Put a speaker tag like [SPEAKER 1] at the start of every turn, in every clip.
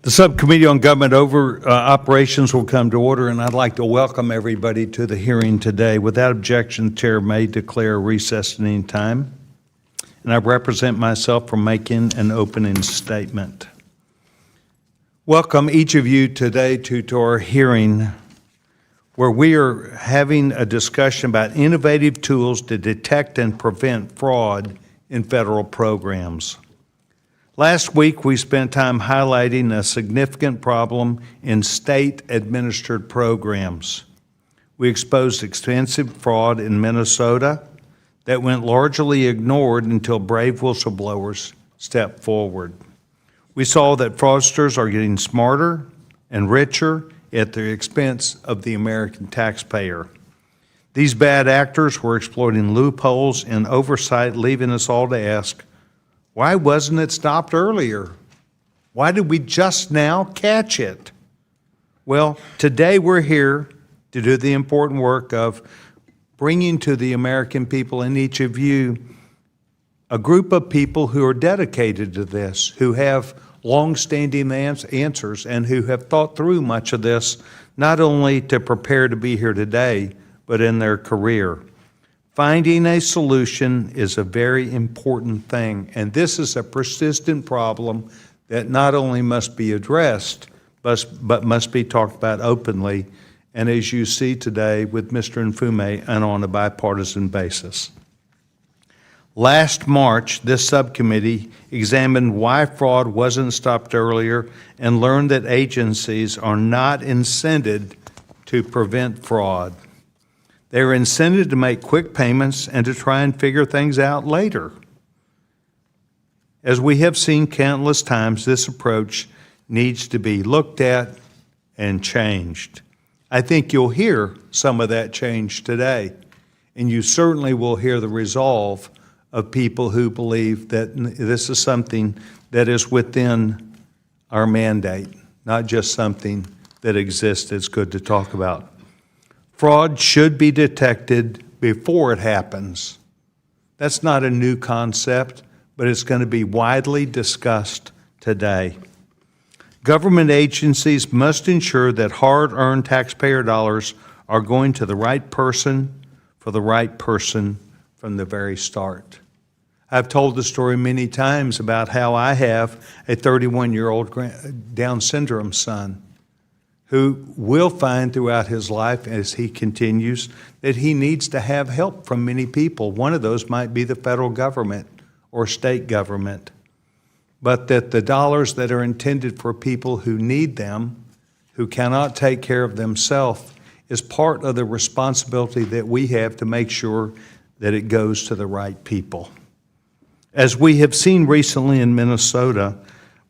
[SPEAKER 1] The Subcommittee on Government Operations will come to order, and I'd like to welcome everybody to the hearing today. Without objection, the Chair may declare recess at any time, and I represent myself for making an opening statement. Welcome each of you today to our hearing, where we are having a discussion about innovative tools to detect and prevent fraud in federal programs. Last week, we spent time highlighting a significant problem in state-administered programs. We exposed extensive fraud in Minnesota that went largely ignored until brave whistleblowers stepped forward. We saw that fraudsters are getting smarter and richer at the expense of the American taxpayer. These bad actors were exploiting loopholes in oversight, leaving us all to ask, why wasn't it stopped earlier? Why did we just now catch it? Well, today we're here to do the important work of bringing to the American people and each of you a group of people who are dedicated to this, who have long-standing answers and who have thought through much of this, not only to prepare to be here today, but in their career. Finding a solution is a very important thing, and this is a persistent problem that not only must be addressed, but must be talked about openly, and as you see today with Mr. Nfume, and on a bipartisan basis. Last March, this subcommittee examined why fraud wasn't stopped earlier and learned that agencies are not incented to prevent fraud. They are incented to make quick payments and to try and figure things out later. As we have seen countless times, this approach needs to be looked at and changed. I think you'll hear some of that change today, and you certainly will hear the resolve of people who believe that this is something that is within our mandate, not just something that exists that's good to talk about. Fraud should be detected before it happens. That's not a new concept, but it's going to be widely discussed today. Government agencies must ensure that hard-earned taxpayer dollars are going to the right person for the right person from the very start. I've told the story many times about how I have a 31-year-old Down syndrome son who will find throughout his life as he continues that he needs to have help from many people. One of those might be the federal government or state government, but that the dollars that are intended for people who need them, who cannot take care of themselves, is part of the responsibility that we have to make sure that it goes to the right people. As we have seen recently in Minnesota,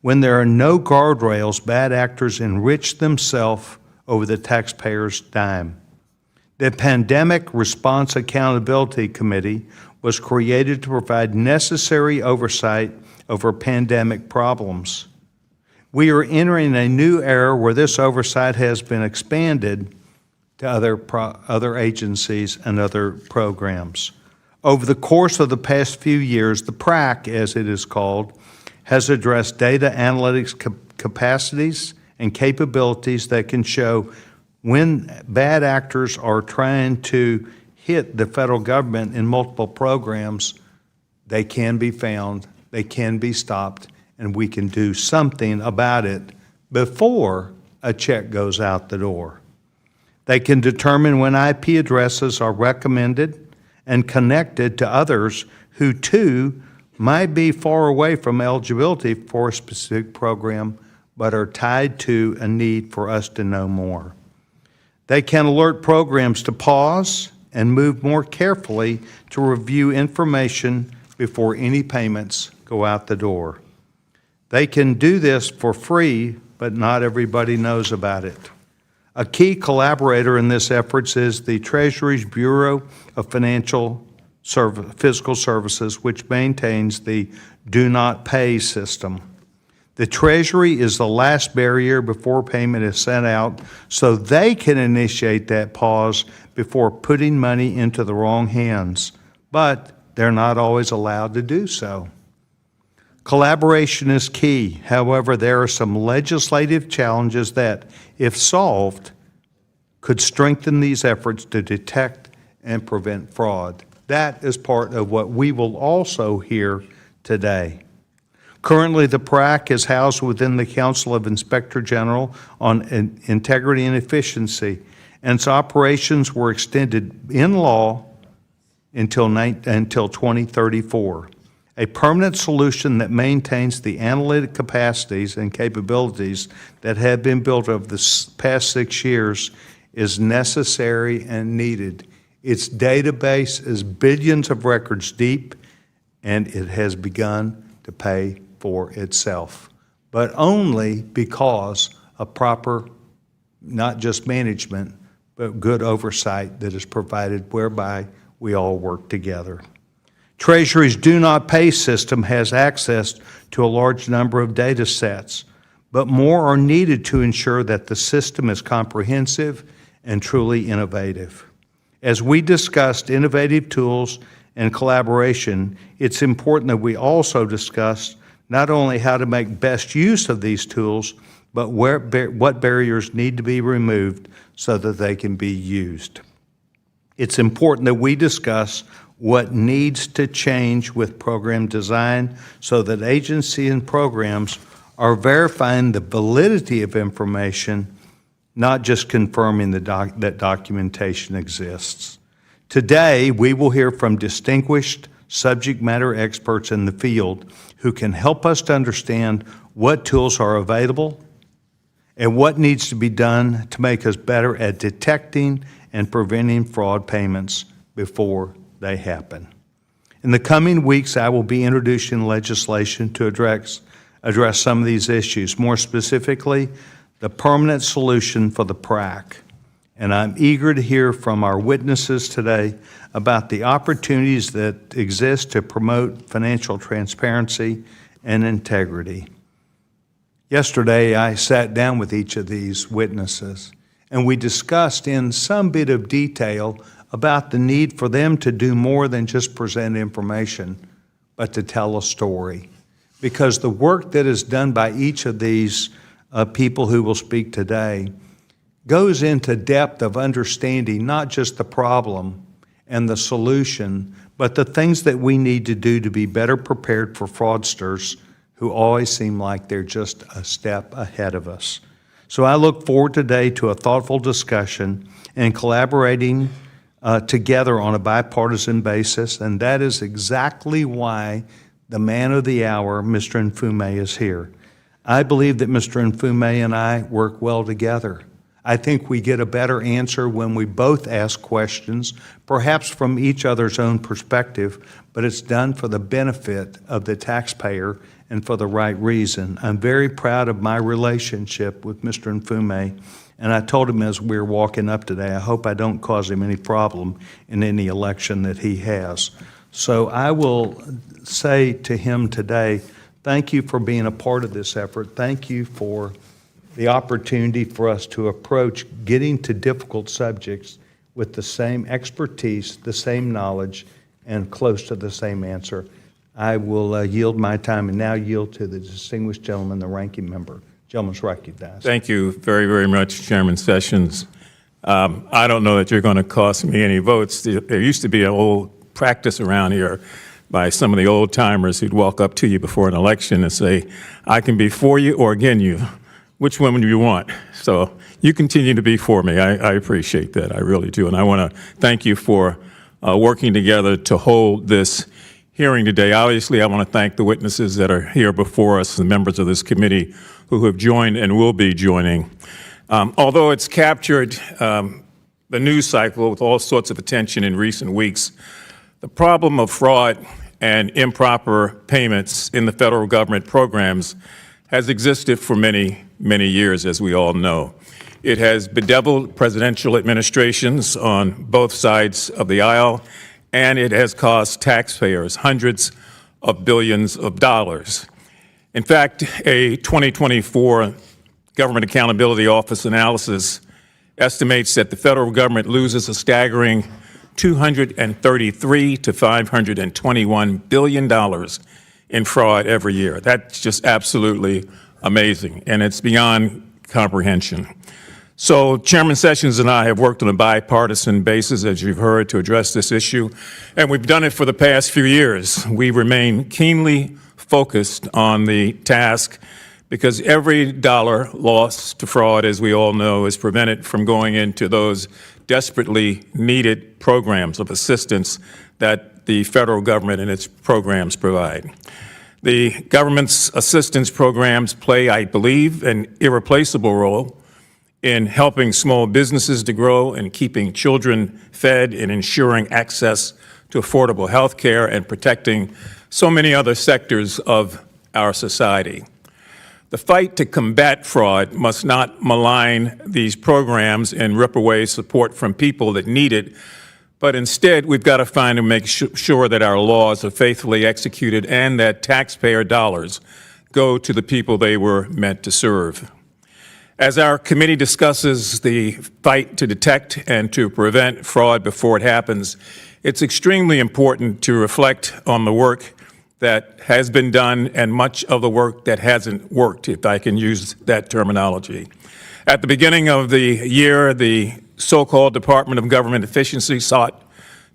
[SPEAKER 1] when there are no guardrails, bad actors enrich themselves over the taxpayer's dime. The Pandemic Response Accountability Committee was created to provide necessary oversight over pandemic problems. We are entering a new era where this oversight has been expanded to other agencies and other programs. Over the course of the past few years, the PRAC, as it is called, has addressed data analytics capacities and capabilities that can show when bad actors are trying to hit the federal government in multiple programs, they can be found, they can be stopped, and we can do something about it before a check goes out the door. They can determine when IP addresses are recommended and connected to others who, too, might be far away from eligibility for a specific program, but are tied to a need for us to know more. They can alert programs to pause and move more carefully to review information before any payments go out the door. They can do this for free, but not everybody knows about it. A key collaborator in this effort is the Treasury's Bureau of Fiscal Services, which maintains the Do Not Pay system. The Treasury is the last barrier before payment is sent out, so they can initiate that pause before putting money into the wrong hands, but they're not always allowed to do so. Collaboration is key. However, there are some legislative challenges that, if solved, could strengthen these efforts to detect and prevent fraud. That is part of what we will also hear today. Currently, the PRAC is housed within the Council of Inspector General on Integrity and Efficiency, and its operations were extended in law until 2034. A permanent solution that maintains the analytic capacities and capabilities that have been built over the past 6 years is necessary and needed. Its database is billions of records deep, and it has begun to pay for itself, but only because of proper, not just management, but good oversight that is provided whereby we all work together. Treasury's Do Not Pay system has access to a large number of data sets, but more are needed to ensure that the system is comprehensive and truly innovative. As we discussed innovative tools and collaboration, it's important that we also discuss not only how to make best use of these tools, but what barriers need to be removed so that they can be used. It's important that we discuss what needs to change with program design so that agencies and programs are verifying the validity of information, not just confirming that documentation exists. Today, we will hear from distinguished subject matter experts in the field who can help us to understand what tools are available and what needs to be done to make us better at detecting and preventing fraud payments before they happen. In the coming weeks, I will be introducing legislation to address some of these issues, more specifically, the permanent solution for the PRAC. And I'm eager to hear from our witnesses today about the opportunities that exist to promote financial transparency and integrity. Yesterday, I sat down with each of these witnesses, and we discussed in some bit of detail about the need for them to do more than just present information, but to tell a story. Because the work that is done by each of these people who will speak today goes into depth of understanding not just the problem and the solution, but the things that we need to do to be better prepared for fraudsters who always seem like they're just a step ahead of us. So I look forward today to a thoughtful discussion and collaborating together on a bipartisan basis, and that is exactly why the man of the hour, Mr. Dieffenbach, is here. I believe that Mr. Dieffenbach and I work well together. I think we get a better answer when we both ask questions, perhaps from each other's own perspective, but it's done for the benefit of the taxpayer and for the right reason. I'm very proud of my relationship with Mr. Dieffenbach, and I told him as we were walking up today, I hope I don't cause him any problem in any election that he has. So I will say to him today, thank you for being a part of this effort. Thank you for the opportunity for us to approach getting to difficult subjects with the same expertise, the same knowledge, and close to the same answer. I will yield my time and now yield to the distinguished gentleman, the ranking member. Gentleman's recognized.
[SPEAKER 2] Thank you very, very much, Chairman Sessions. I don't know that you're going to cost me any votes. There used to be an old practice around here by some of the old timers who'd walk up to you before an election and say, I can be for you or against you. Which one do you want? So you continue to be for me. I appreciate that. I really do. And I want to thank you for working together to hold this hearing today. Obviously, I want to thank the witnesses that are here before us, the members of this committee who have joined and will be joining. Although it's captured the news cycle with all sorts of attention in recent weeks, the problem of fraud and improper payments in the federal government programs has existed for many, many years, as we all know. It has bedeviled presidential administrations on both sides of the aisle, and it has cost taxpayers hundreds of billions of dollars. In fact, a 2024 Government Accountability Office analysis estimates that the federal government loses a staggering $233 to $521 billion in fraud every year. That's just absolutely amazing, and it's beyond comprehension. So Chairman Sessions and I have worked on a bipartisan basis, as you've heard, to address this issue, and we've done it for the past few years. We remain keenly focused on the task because every dollar lost to fraud, as we all know, is prevented from going into those desperately needed programs of assistance that the federal government and its programs provide. The government's assistance programs play, I believe, an irreplaceable role in helping small businesses to grow and keeping children fed and ensuring access to affordable health care and protecting so many other sectors of our society. The fight to combat fraud must not malign these programs and rip away support from people that need it, but instead we've got to find and make sure that our laws are faithfully executed and that taxpayer dollars go to the people they were meant to serve. As our committee discusses the fight to detect and to prevent fraud before it happens, it's extremely important to reflect on the work that has been done and much of the work that hasn't worked, if I can use that terminology. At the beginning of the year, the so-called Department of Government Efficiency sought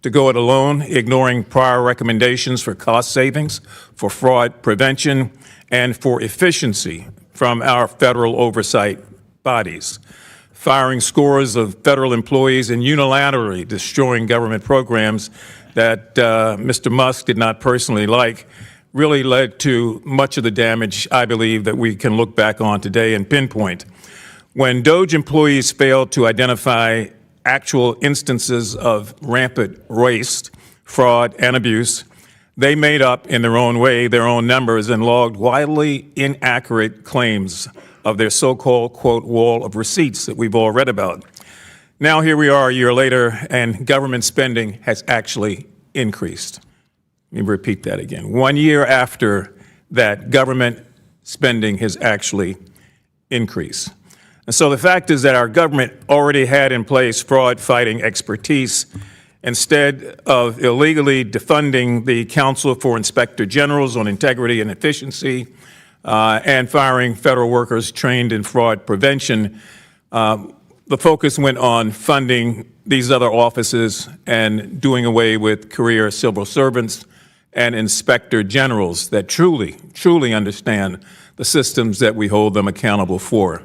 [SPEAKER 2] to go it alone, ignoring prior recommendations for cost savings, for fraud prevention, and for efficiency from our federal oversight bodies, firing scores of federal employees and unilaterally destroying government programs that Mr. Musk did not personally like, really led to much of the damage, I believe, that we can look back on today and pinpoint. When DOJ employees failed to identify actual instances of rampant waste, fraud, and abuse, they made up in their own way their own numbers and logged wildly inaccurate claims of their so-called, quote, wall of receipts that we've all read about. Now here we are a year later, and government spending has actually increased. Let me repeat that again. 1 year after that, government spending has actually increased. And so the fact is that our government already had in place fraud-fighting expertise. Instead of illegally defunding the Council for Inspector Generals on Integrity and Efficiency, and firing federal workers trained in fraud prevention, the focus went on funding these other offices and doing away with career civil servants and inspector generals that truly understand the systems that we hold them accountable for.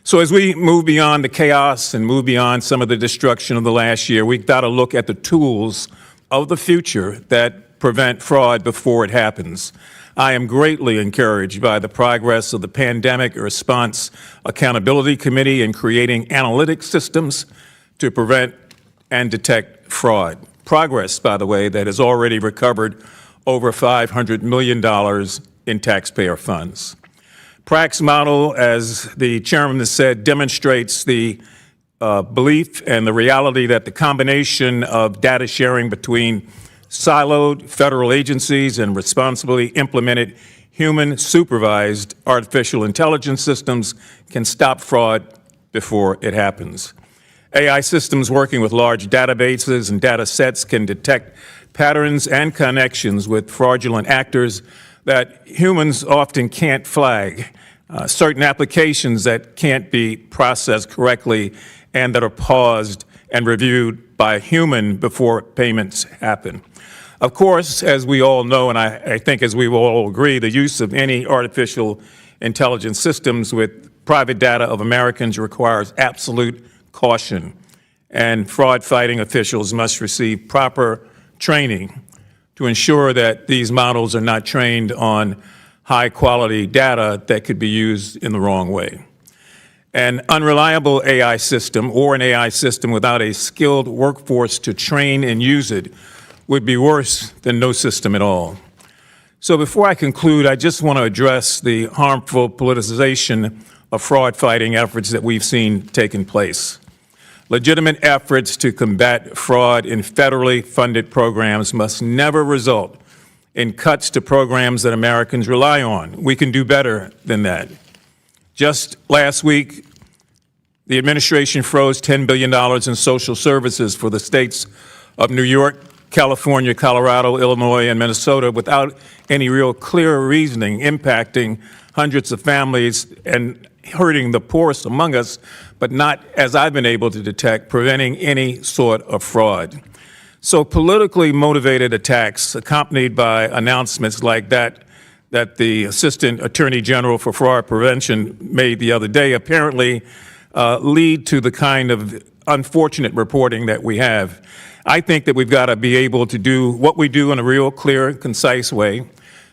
[SPEAKER 2] So as we move beyond the chaos and move beyond some of the destruction of the last year, we've got to look at the tools of the future that prevent fraud before it happens. I am greatly encouraged by the progress of the Pandemic Response Accountability Committee in creating analytic systems to prevent and detect fraud. Progress, by the way, that has already recovered over $500 million in taxpayer funds. PRAC's model, as the chairman has said, demonstrates the belief and the reality that the combination of data sharing between siloed federal agencies and responsibly implemented human-supervised artificial intelligence systems can stop fraud before it happens. AI systems working with large databases and data sets can detect patterns and connections with fraudulent actors that humans often can't flag, certain applications that can't be processed correctly and that are paused and reviewed by a human before payments happen. Of course, as we all know, and I think as we will all agree, the use of any artificial intelligence systems with private data of Americans requires absolute caution, and fraud-fighting officials must receive proper training to ensure that these models are not trained on high-quality data that could be used in the wrong way. An unreliable AI system or an AI system without a skilled workforce to train and use it would be worse than no system at all. So before I conclude, I just want to address the harmful politicization of fraud-fighting efforts that we've seen taking place. Legitimate efforts to combat fraud in federally funded programs must never result in cuts to programs that Americans rely on. We can do better than that. Just last week, the administration froze $10 billion in social services for the states of New York, California, Colorado, Illinois, and Minnesota without any real clear reasoning, impacting hundreds of families and hurting the poorest among us, but not, as I've been able to detect, preventing any sort of fraud. So politically motivated attacks accompanied by announcements like that the Assistant Attorney General for Fraud Prevention made the other day apparently lead to the kind of unfortunate reporting that we have. I think that we've got to be able to do what we do in a real clear, concise way,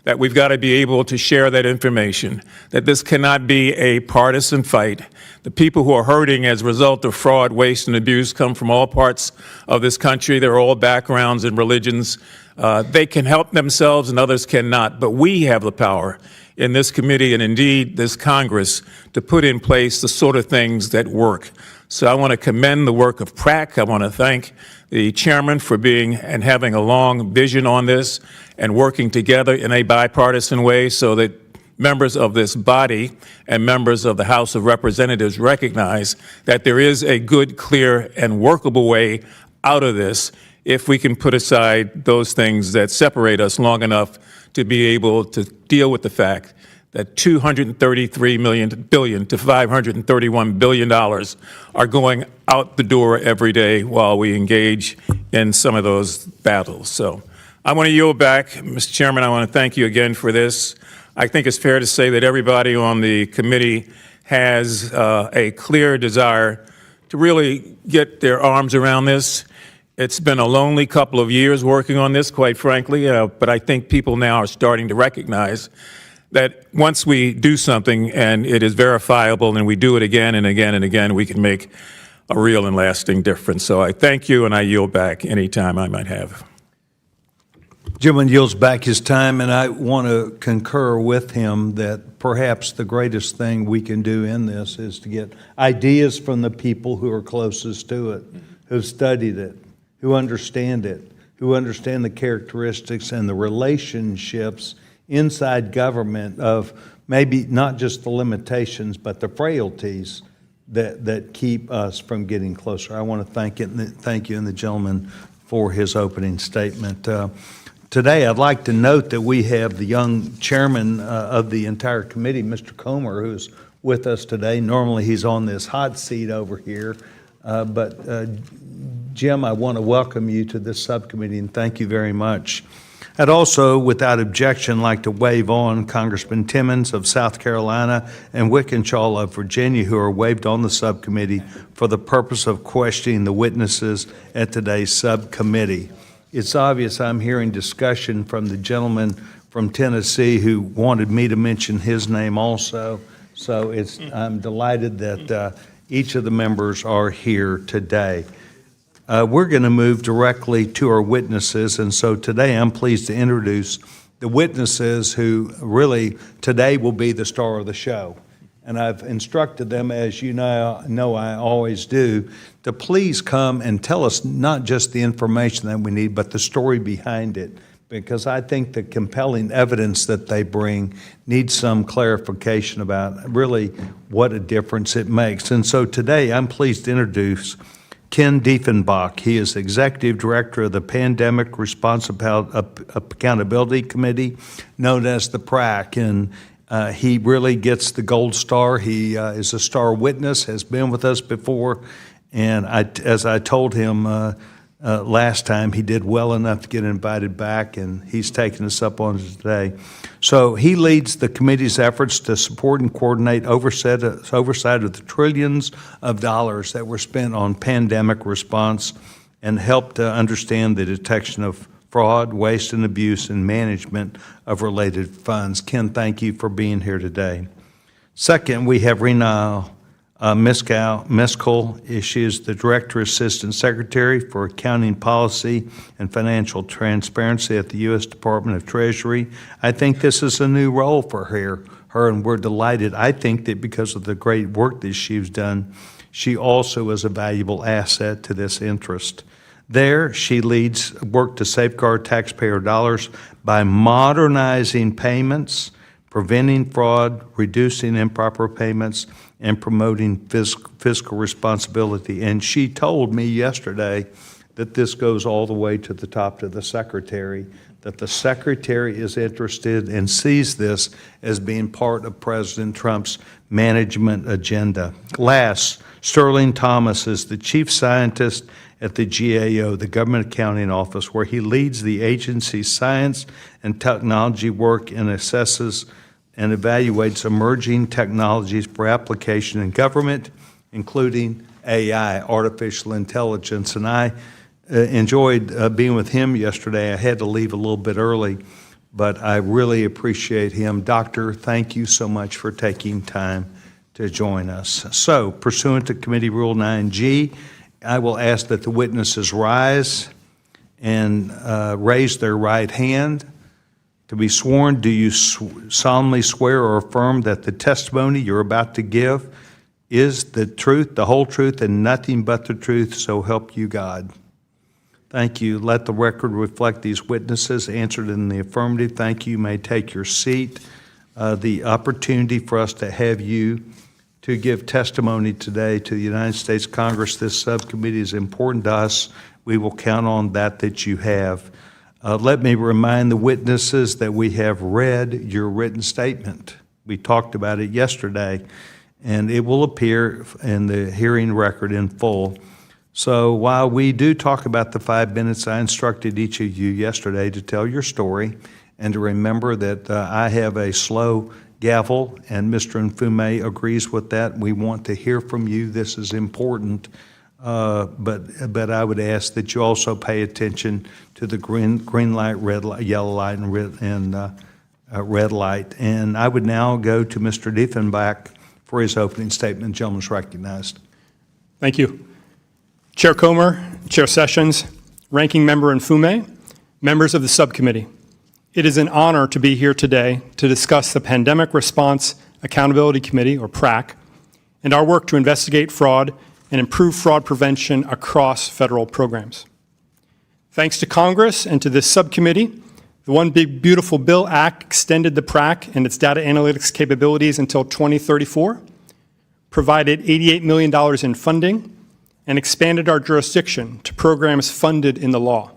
[SPEAKER 2] that we've got to be able to share that information, that this cannot be a partisan fight. The people who are hurting as a result of fraud, waste, and abuse come from all parts of this country. They're all backgrounds and religions. They can help themselves and others cannot, but we have the power in this committee and indeed this Congress to put in place the sort of things that work. So I want to commend the work of PRAC. I want to thank the chairman for being and having a long vision on this and working together in a bipartisan way so that members of this body and members of the House of Representatives recognize that there is a good, clear, and workable way out of this if we can put aside those things that separate us long enough to be able to deal with the fact that $233 billion to $531 billion are going out the door every day while we engage in some of those battles. So I want to yield back. Mr. Chairman, I want to thank you again for this. I think it's fair to say that everybody on the committee has a clear desire to really get their arms around this. It's been a lonely couple of years working on this, quite frankly, but I think people now are starting to recognize that once we do something and it is verifiable and we do it again and again and again, we can make a real and lasting difference. So I thank you and I yield back any time I might have.
[SPEAKER 1] Gentleman yields back his time, and I want to concur with him that perhaps the greatest thing we can do in this is to get ideas from the people who are closest to it, who've studied it, who understand it, who understand the characteristics and the relationships inside government of maybe not just the limitations, but the frailties that keep us from getting closer. I want to thank you and the gentleman for his opening statement. Today, I'd like to note that we have the young chairman of the entire committee, Mr. Comer, who's with us today. Normally, he's on this hot seat over here. But Jim, I want to welcome you to this subcommittee and thank you very much. I'd also, without objection, like to wave on Congressman Timmons of South Carolina and Wickenshaw of Virginia, who are waived on the subcommittee for the purpose of questioning the witnesses at today's subcommittee. It's obvious I'm hearing discussion from the gentleman from Tennessee who wanted me to mention his name also. So I'm delighted that each of the members are here today. We're going to move directly to our witnesses, and so today I'm pleased to introduce the witnesses who really today will be the star of the show. And I've instructed them, as you know I always do, to please come and tell us not just the information that we need, but the story behind it, because I think the compelling evidence that they bring needs some clarification about really what a difference it makes. And so today I'm pleased to introduce Ken Dieffenbach. He is Executive Director of the Pandemic Response Accountability Committee, known as the PRAC, and he really gets the gold star. He is a star witness, has been with us before, and as I told him last time, he did well enough to get invited back, and he's taking us up on it today. So he leads the committee's efforts to support and coordinate oversight of the trillions of dollars that were spent on pandemic response and help to understand the detection of fraud, waste, and abuse, and management of related funds. Ken, thank you for being here today. Second, we have Reena Miskell. She is the Director Assistant Secretary for Accounting Policy and Financial Transparency at the U.S. Department of Treasury. I think this is a new role for her, and we're delighted. I think that because of the great work that she's done, she also is a valuable asset to this interest. There, she leads work to safeguard taxpayer dollars by modernizing payments, preventing fraud, reducing improper payments, and promoting fiscal responsibility. And she told me yesterday that this goes all the way to the top to the Secretary, that the Secretary is interested and sees this as being part of President Trump's management agenda. Last, Sterling Thomas is the Chief Scientist at the GAO, the Government Accounting Office, where he leads the agency's science and technology work and assesses and evaluates emerging technologies for application in government, including AI, artificial intelligence. And I enjoyed being with him yesterday. I had to leave a little bit early, but I really appreciate him. Doctor, thank you so much for taking time to join us. So, pursuant to Committee Rule 9G, I will ask that the witnesses rise and raise their right hand. To be sworn, do you solemnly swear or affirm that the testimony you're about to give is the truth, the whole truth, and nothing but the truth, so help you God? Thank you. Let the record reflect these witnesses answered in the affirmative. Thank you. You may take your seat. The opportunity for us to have you to give testimony today to the United States Congress. This subcommittee is important to us. We will count on that you have. Let me remind the witnesses that we have read your written statement. We talked about it yesterday, and it will appear in the hearing record in full. So while we do talk about the 5 minutes, I instructed each of you yesterday to tell your story and to remember that I have a slow gavel, and Mr. Nfume agrees with that. We want to hear from you. This is important, but I would ask that you also pay attention to the green light, red light, yellow light, and red light. And I would now go to Mr. Dieffenbach for his opening statement. The gentleman is recognized.
[SPEAKER 3] Thank you. Chair Comer, Chair Sessions, Ranking Member Nfume, members of the subcommittee. It is an honor to be here today to discuss the Pandemic Response Accountability Committee, or PRAC, and our work to investigate fraud and improve fraud prevention across federal programs. Thanks to Congress and to this subcommittee, the One Big Beautiful Bill Act extended the PRAC and its data analytics capabilities until 2034, provided $88 million in funding, and expanded our jurisdiction to programs funded in the law.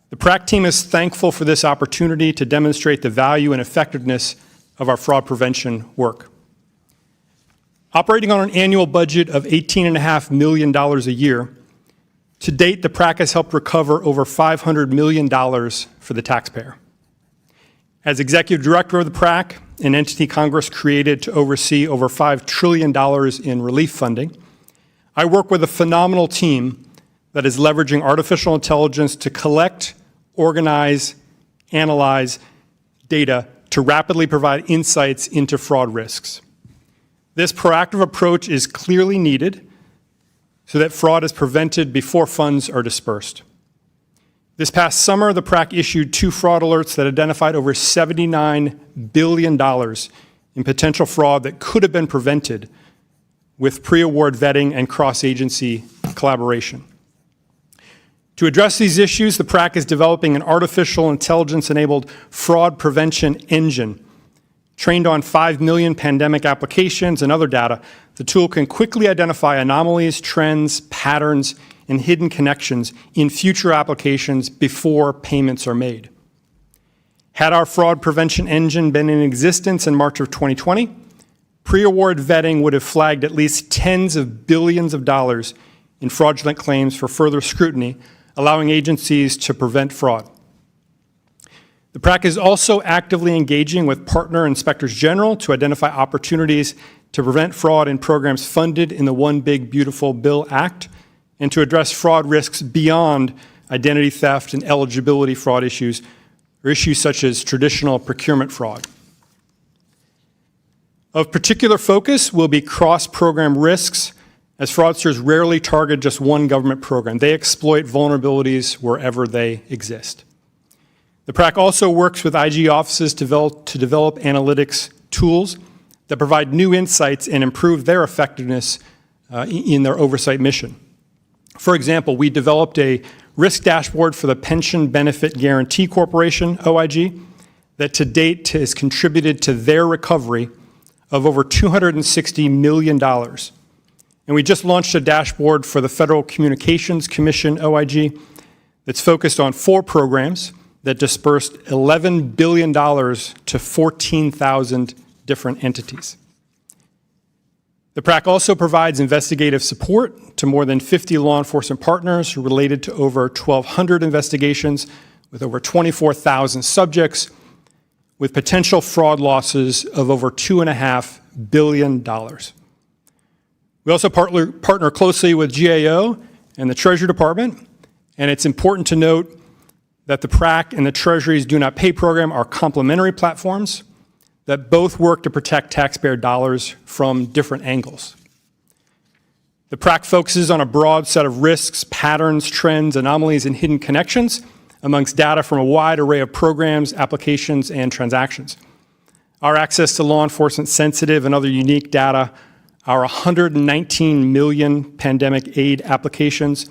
[SPEAKER 3] The PRAC team is thankful for this opportunity to demonstrate the value and effectiveness of our fraud prevention work. Operating on an annual budget of $18.5 million a year, to date, the PRAC has helped recover over $500 million for the taxpayer. As executive director of the PRAC, an entity Congress created to oversee over $5 trillion in relief funding, I work with a phenomenal team that is leveraging artificial intelligence to collect, organize, analyze data to rapidly provide insights into fraud risks. This proactive approach is clearly needed so that fraud is prevented before funds are dispersed. This past summer, the PRAC issued 2 fraud alerts that identified over $79 billion in potential fraud that could have been prevented with pre-award vetting and cross-agency collaboration. To address these issues, the PRAC is developing an artificial intelligence-enabled fraud prevention engine. Trained on 5 million pandemic applications and other data, the tool can quickly identify anomalies, trends, patterns, and hidden connections in future applications before payments are made. Had our fraud prevention engine been in existence in March of 2020, pre-award vetting would have flagged at least tens of billions of dollars in fraudulent claims for further scrutiny, allowing agencies to prevent fraud. The PRAC is also actively engaging with partner inspectors general to identify opportunities to prevent fraud in programs funded in the One Big Beautiful Bill Act and to address fraud risks beyond identity theft and eligibility fraud issues, or issues such as traditional procurement fraud. Of particular focus will be cross-program risks, as fraudsters rarely target just one government program. They exploit vulnerabilities wherever they exist. The PRAC also works with IG offices to develop analytics tools that provide new insights and improve their effectiveness in their oversight mission. For example, we developed a risk dashboard for the Pension Benefit Guarantee Corporation, OIG, that to date has contributed to their recovery of over $260 million. And we just launched a dashboard for the Federal Communications Commission, OIG, that's focused on 4 programs that dispersed $11 billion to 14,000 different entities. The PRAC also provides investigative support to more than 50 law enforcement partners related to over 1,200 investigations with over 24,000 subjects, with potential fraud losses of over $2.5 billion. We also partner closely with GAO and the Treasury Department, and it's important to note that the PRAC and the Treasury's Do Not Pay program are complementary platforms that both work to protect taxpayer dollars from different angles. The PRAC focuses on a broad set of risks, patterns, trends, anomalies, and hidden connections amongst data from a wide array of programs, applications, and transactions. Our access to law enforcement sensitive and other unique data, our 119 million pandemic aid applications,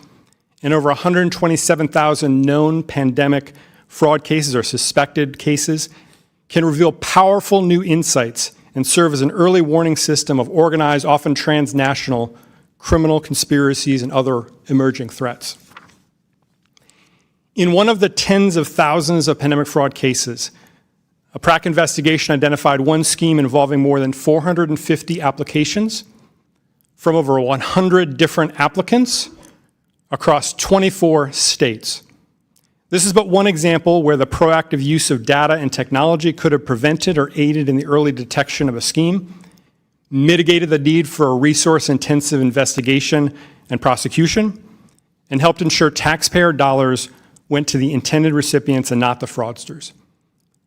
[SPEAKER 3] and over 127,000 known pandemic fraud cases or suspected cases can reveal powerful new insights and serve as an early warning system of organized, often transnational, criminal conspiracies and other emerging threats. In one of the tens of thousands of pandemic fraud cases, a PRAC investigation identified one scheme involving more than 450 applications from over 100 different applicants across 24 states. This is but one example where the proactive use of data and technology could have prevented or aided in the early detection of a scheme, mitigated the need for a resource-intensive investigation and prosecution, and helped ensure taxpayer dollars went to the intended recipients and not the fraudsters.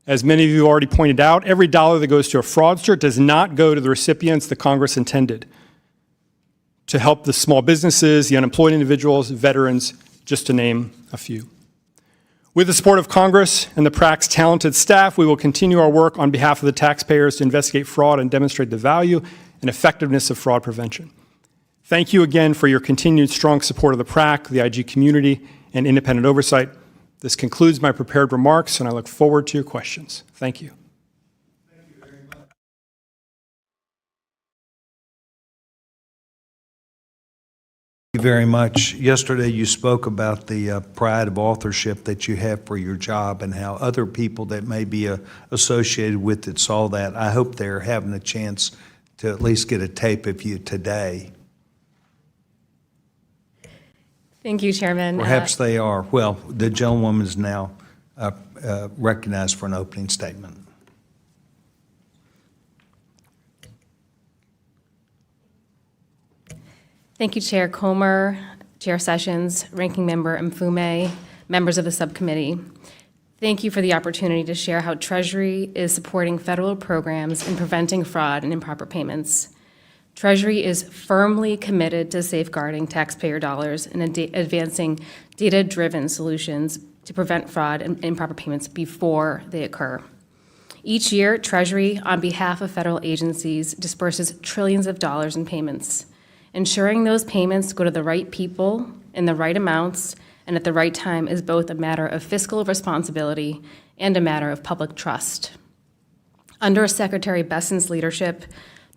[SPEAKER 3] As many of you already pointed out, every dollar that goes to a fraudster does not go to the recipients that Congress intended to help the small businesses, the unemployed individuals, veterans, just to name a few. With the support of Congress and the PRAC's talented staff, we will continue our work on behalf of the taxpayers to investigate fraud and demonstrate the value and effectiveness of fraud prevention. Thank you again for your continued strong support of the PRAC, the IG community, and independent oversight. This concludes my prepared remarks, and I look forward to your questions. Thank you.
[SPEAKER 1] Thank you very much. Yesterday you spoke about the pride of authorship that you have for your job and how other people that may be associated with it saw that. I hope they're having a chance to at least get a tape of you today.
[SPEAKER 4] Thank you, Chairman.
[SPEAKER 1] Perhaps they are. Well, the gentlewoman is now recognized for an opening statement.
[SPEAKER 4] Thank you, Chair Comer, Chair Sessions, Ranking Member Mfume, members of the subcommittee. Thank you for the opportunity to share how Treasury is supporting federal programs in preventing fraud and improper payments. Treasury is firmly committed to safeguarding taxpayer dollars and advancing data-driven solutions to prevent fraud and improper payments before they occur. Each year, Treasury, on behalf of federal agencies, disperses trillions of dollars in payments. Ensuring those payments go to the right people in the right amounts and at the right time is both a matter of fiscal responsibility and a matter of public trust. Under Secretary Besson's leadership,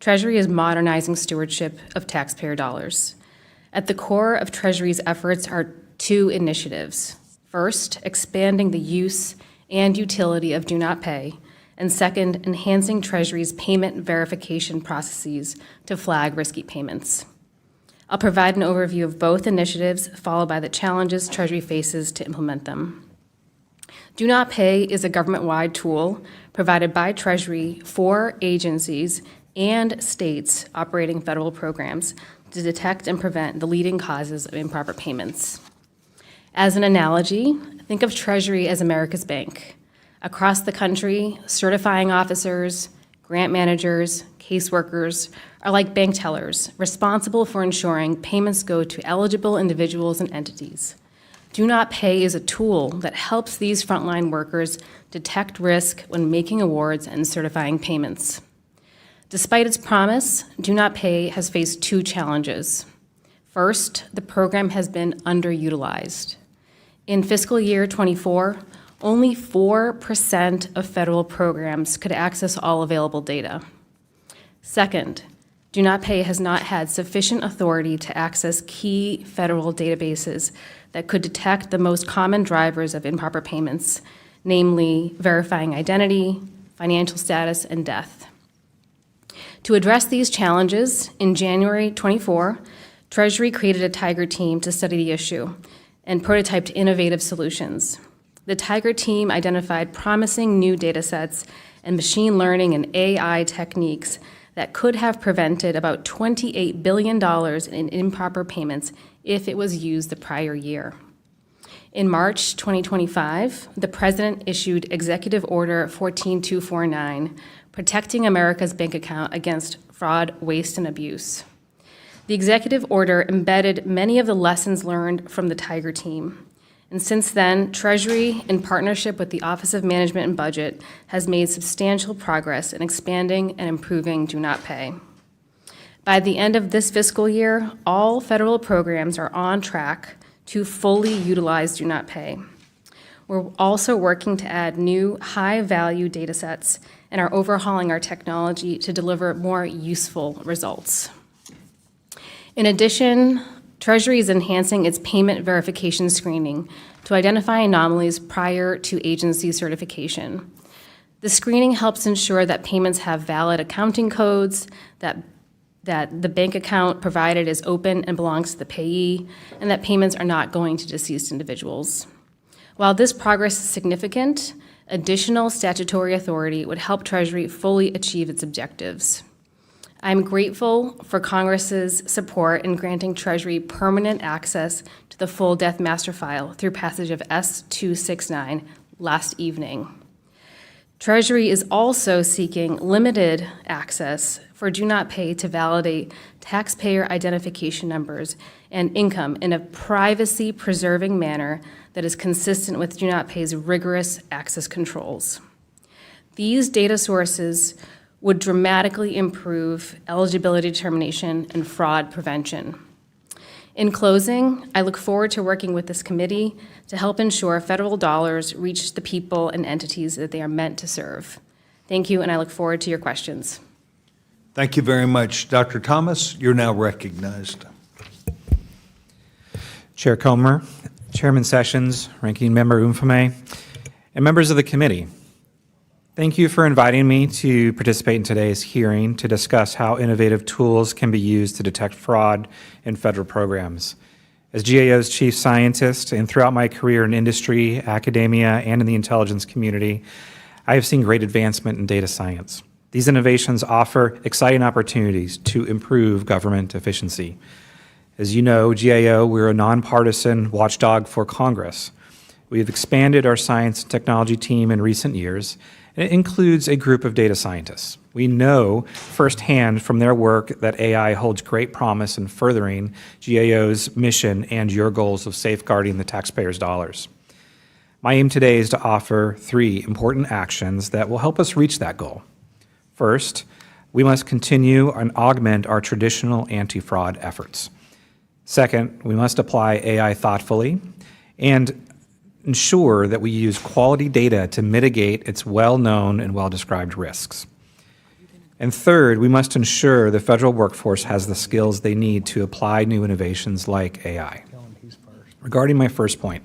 [SPEAKER 4] Treasury is modernizing stewardship of taxpayer dollars. At the core of Treasury's efforts are 2 initiatives. First, expanding the use and utility of Do Not Pay, and second, enhancing Treasury's payment verification processes to flag risky payments. I'll provide an overview of both initiatives, followed by the challenges Treasury faces to implement them. Do Not Pay is a government-wide tool provided by Treasury for agencies and states operating federal programs to detect and prevent the leading causes of improper payments. As an analogy, think of Treasury as America's bank. Across the country, certifying officers, grant managers, caseworkers are like bank tellers, responsible for ensuring payments go to eligible individuals and entities. Do Not Pay is a tool that helps these frontline workers detect risk when making awards and certifying payments. Despite its promise, Do Not Pay has faced 2 challenges. First, the program has been underutilized. In fiscal year 24, only 4% of federal programs could access all available data. Second, Do Not Pay has not had sufficient authority to access key federal databases that could detect the most common drivers of improper payments, namely verifying identity, financial status, and death. To address these challenges, in January 24, Treasury created a Tiger team to study the issue and prototyped innovative solutions. The Tiger team identified promising new data sets and machine learning and AI techniques that could have prevented about $28 billion in improper payments if it was used the prior year. In March 2025, the President issued Executive Order 14249, Protecting America's Bank Account Against Fraud, Waste, and Abuse. The executive order embedded many of the lessons learned from the Tiger team. And since then, Treasury, in partnership with the Office of Management and Budget, has made substantial progress in expanding and improving Do Not Pay. By the end of this fiscal year, all federal programs are on track to fully utilize Do Not Pay. We're also working to add new high-value data sets and are overhauling our technology to deliver more useful results. In addition, Treasury is enhancing its payment verification screening to identify anomalies prior to agency certification. The screening helps ensure that payments have valid accounting codes, that the bank account provided is open and belongs to the payee, and that payments are not going to deceased individuals. While this progress is significant, additional statutory authority would help Treasury fully achieve its objectives. I'm grateful for Congress's support in granting Treasury permanent access to the full death master file through passage of S-269 last evening. Treasury is also seeking limited access for Do Not Pay to validate taxpayer identification numbers and income in a privacy-preserving manner that is consistent with Do Not Pay's rigorous access controls. These data sources would dramatically improve eligibility determination and fraud prevention. In closing, I look forward to working with this committee to help ensure federal dollars reach the people and entities that they are meant to serve. Thank you, and I look forward to your questions.
[SPEAKER 1] Thank you very much. Dr. Thomas, you're now recognized.
[SPEAKER 5] Chair Comer, Chairman Sessions, Ranking Member Mfume, and members of the committee. Thank you for inviting me to participate in today's hearing to discuss how innovative tools can be used to detect fraud in federal programs. As GAO's chief scientist and throughout my career in industry, academia, and in the intelligence community, I have seen great advancement in data science. These innovations offer exciting opportunities to improve government efficiency. As you know, GAO, we're a nonpartisan watchdog for Congress. We have expanded our science and technology team in recent years, and it includes a group of data scientists. We know firsthand from their work that AI holds great promise in furthering GAO's mission and your goals of safeguarding the taxpayers' dollars. My aim today is to offer 3 important actions that will help us reach that goal. First, we must continue and augment our traditional anti-fraud efforts. Second, we must apply AI thoughtfully and ensure that we use quality data to mitigate its well-known and well-described risks. And third, we must ensure the federal workforce has the skills they need to apply new innovations like AI. Regarding my first point,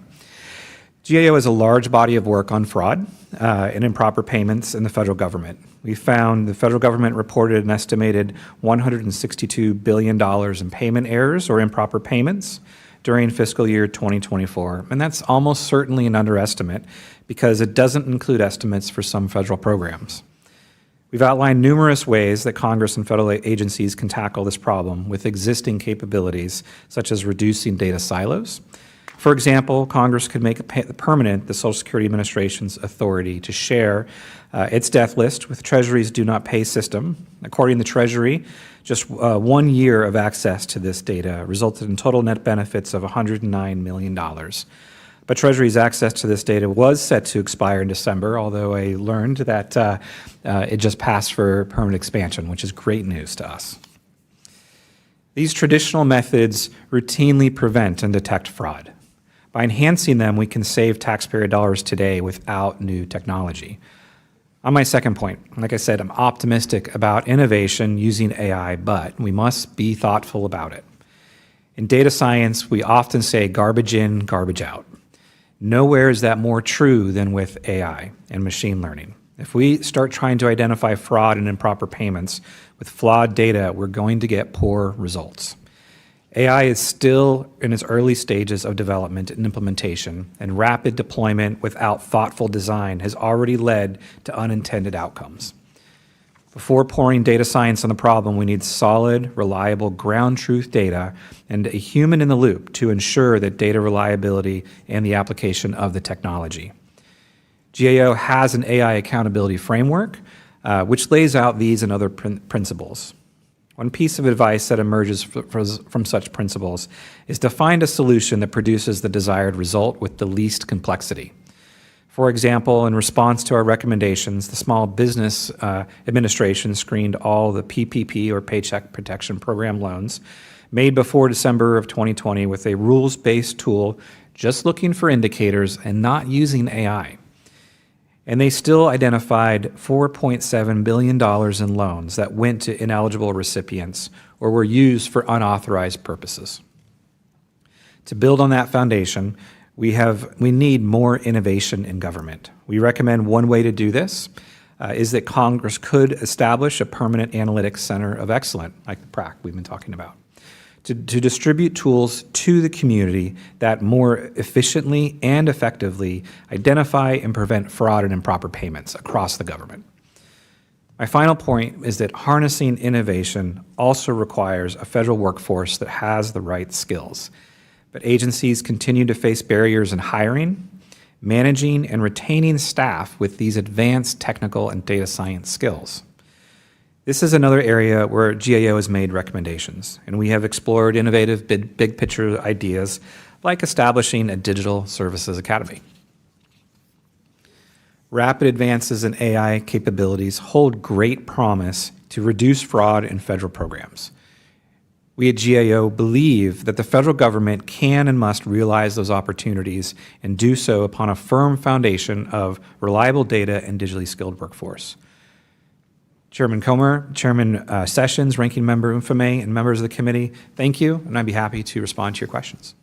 [SPEAKER 5] GAO has a large body of work on fraud and improper payments in the federal government. We found the federal government reported an estimated $162 billion in payment errors or improper payments during fiscal year 2024, and that's almost certainly an underestimate because it doesn't include estimates for some federal programs. We've outlined numerous ways that Congress and federal agencies can tackle this problem with existing capabilities, such as reducing data silos. For example, Congress could make permanent the Social Security Administration's authority to share its death list with Treasury's Do Not Pay system. According to Treasury, just 1 year of access to this data resulted in total net benefits of $109 million. But Treasury's access to this data was set to expire in December, although I learned that it just passed for permanent expansion, which is great news to us. These traditional methods routinely prevent and detect fraud. By enhancing them, we can save taxpayer dollars today without new technology. On my second point, like I said, I'm optimistic about innovation using AI, but we must be thoughtful about it. In data science, we often say garbage in, garbage out. Nowhere is that more true than with AI and machine learning. If we start trying to identify fraud and improper payments with flawed data, we're going to get poor results. AI is still in its early stages of development and implementation, and rapid deployment without thoughtful design has already led to unintended outcomes. Before pouring data science on the problem, we need solid, reliable, ground truth data and a human in the loop to ensure that data reliability and the application of the technology. GAO has an AI accountability framework, which lays out these and other principles. One piece of advice that emerges from such principles is to find a solution that produces the desired result with the least complexity. For example, in response to our recommendations, the Small Business Administration screened all the PPP or Paycheck Protection Program loans made before December of 2020 with a rules-based tool, just looking for indicators and not using AI. And they still identified $4.7 billion in loans that went to ineligible recipients or were used for unauthorized purposes. To build on that foundation, we need more innovation in government. We recommend one way to do this is that Congress could establish a permanent analytics center of excellence, like the PRAC we've been talking about, to distribute tools to the community that more efficiently and effectively identify and prevent fraud and improper payments across the government. My final point is that harnessing innovation also requires a federal workforce that has the right skills. But agencies continue to face barriers in hiring, managing, and retaining staff with these advanced technical and data science skills. This is another area where GAO has made recommendations, and we have explored innovative big picture ideas like establishing a digital services academy. Rapid advances in AI capabilities hold great promise to reduce fraud in federal programs. We at GAO believe that the federal government can and must realize those opportunities and do so upon a firm foundation of reliable data and digitally skilled workforce. Chairman Comer, Chairman Sessions, Ranking Member Mfume, and members of the committee, thank you, and I'd be happy to respond to your questions.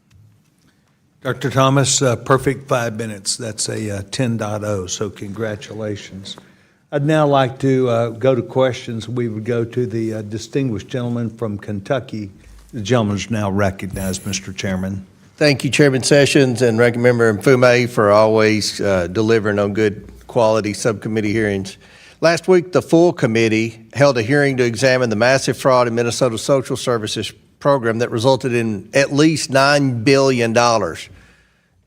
[SPEAKER 1] Dr. Thomas, perfect 5 minutes. That's a 10.0, so congratulations. I'd now like to go to questions. We would go to the distinguished gentleman from Kentucky. The gentleman is now recognized, Mr. Chairman.
[SPEAKER 6] Thank you, Chairman Sessions and Ranking Member Mfume, for always delivering on good quality subcommittee hearings. Last week, the full committee held a hearing to examine the massive fraud in Minnesota's social services program that resulted in at least $9 billion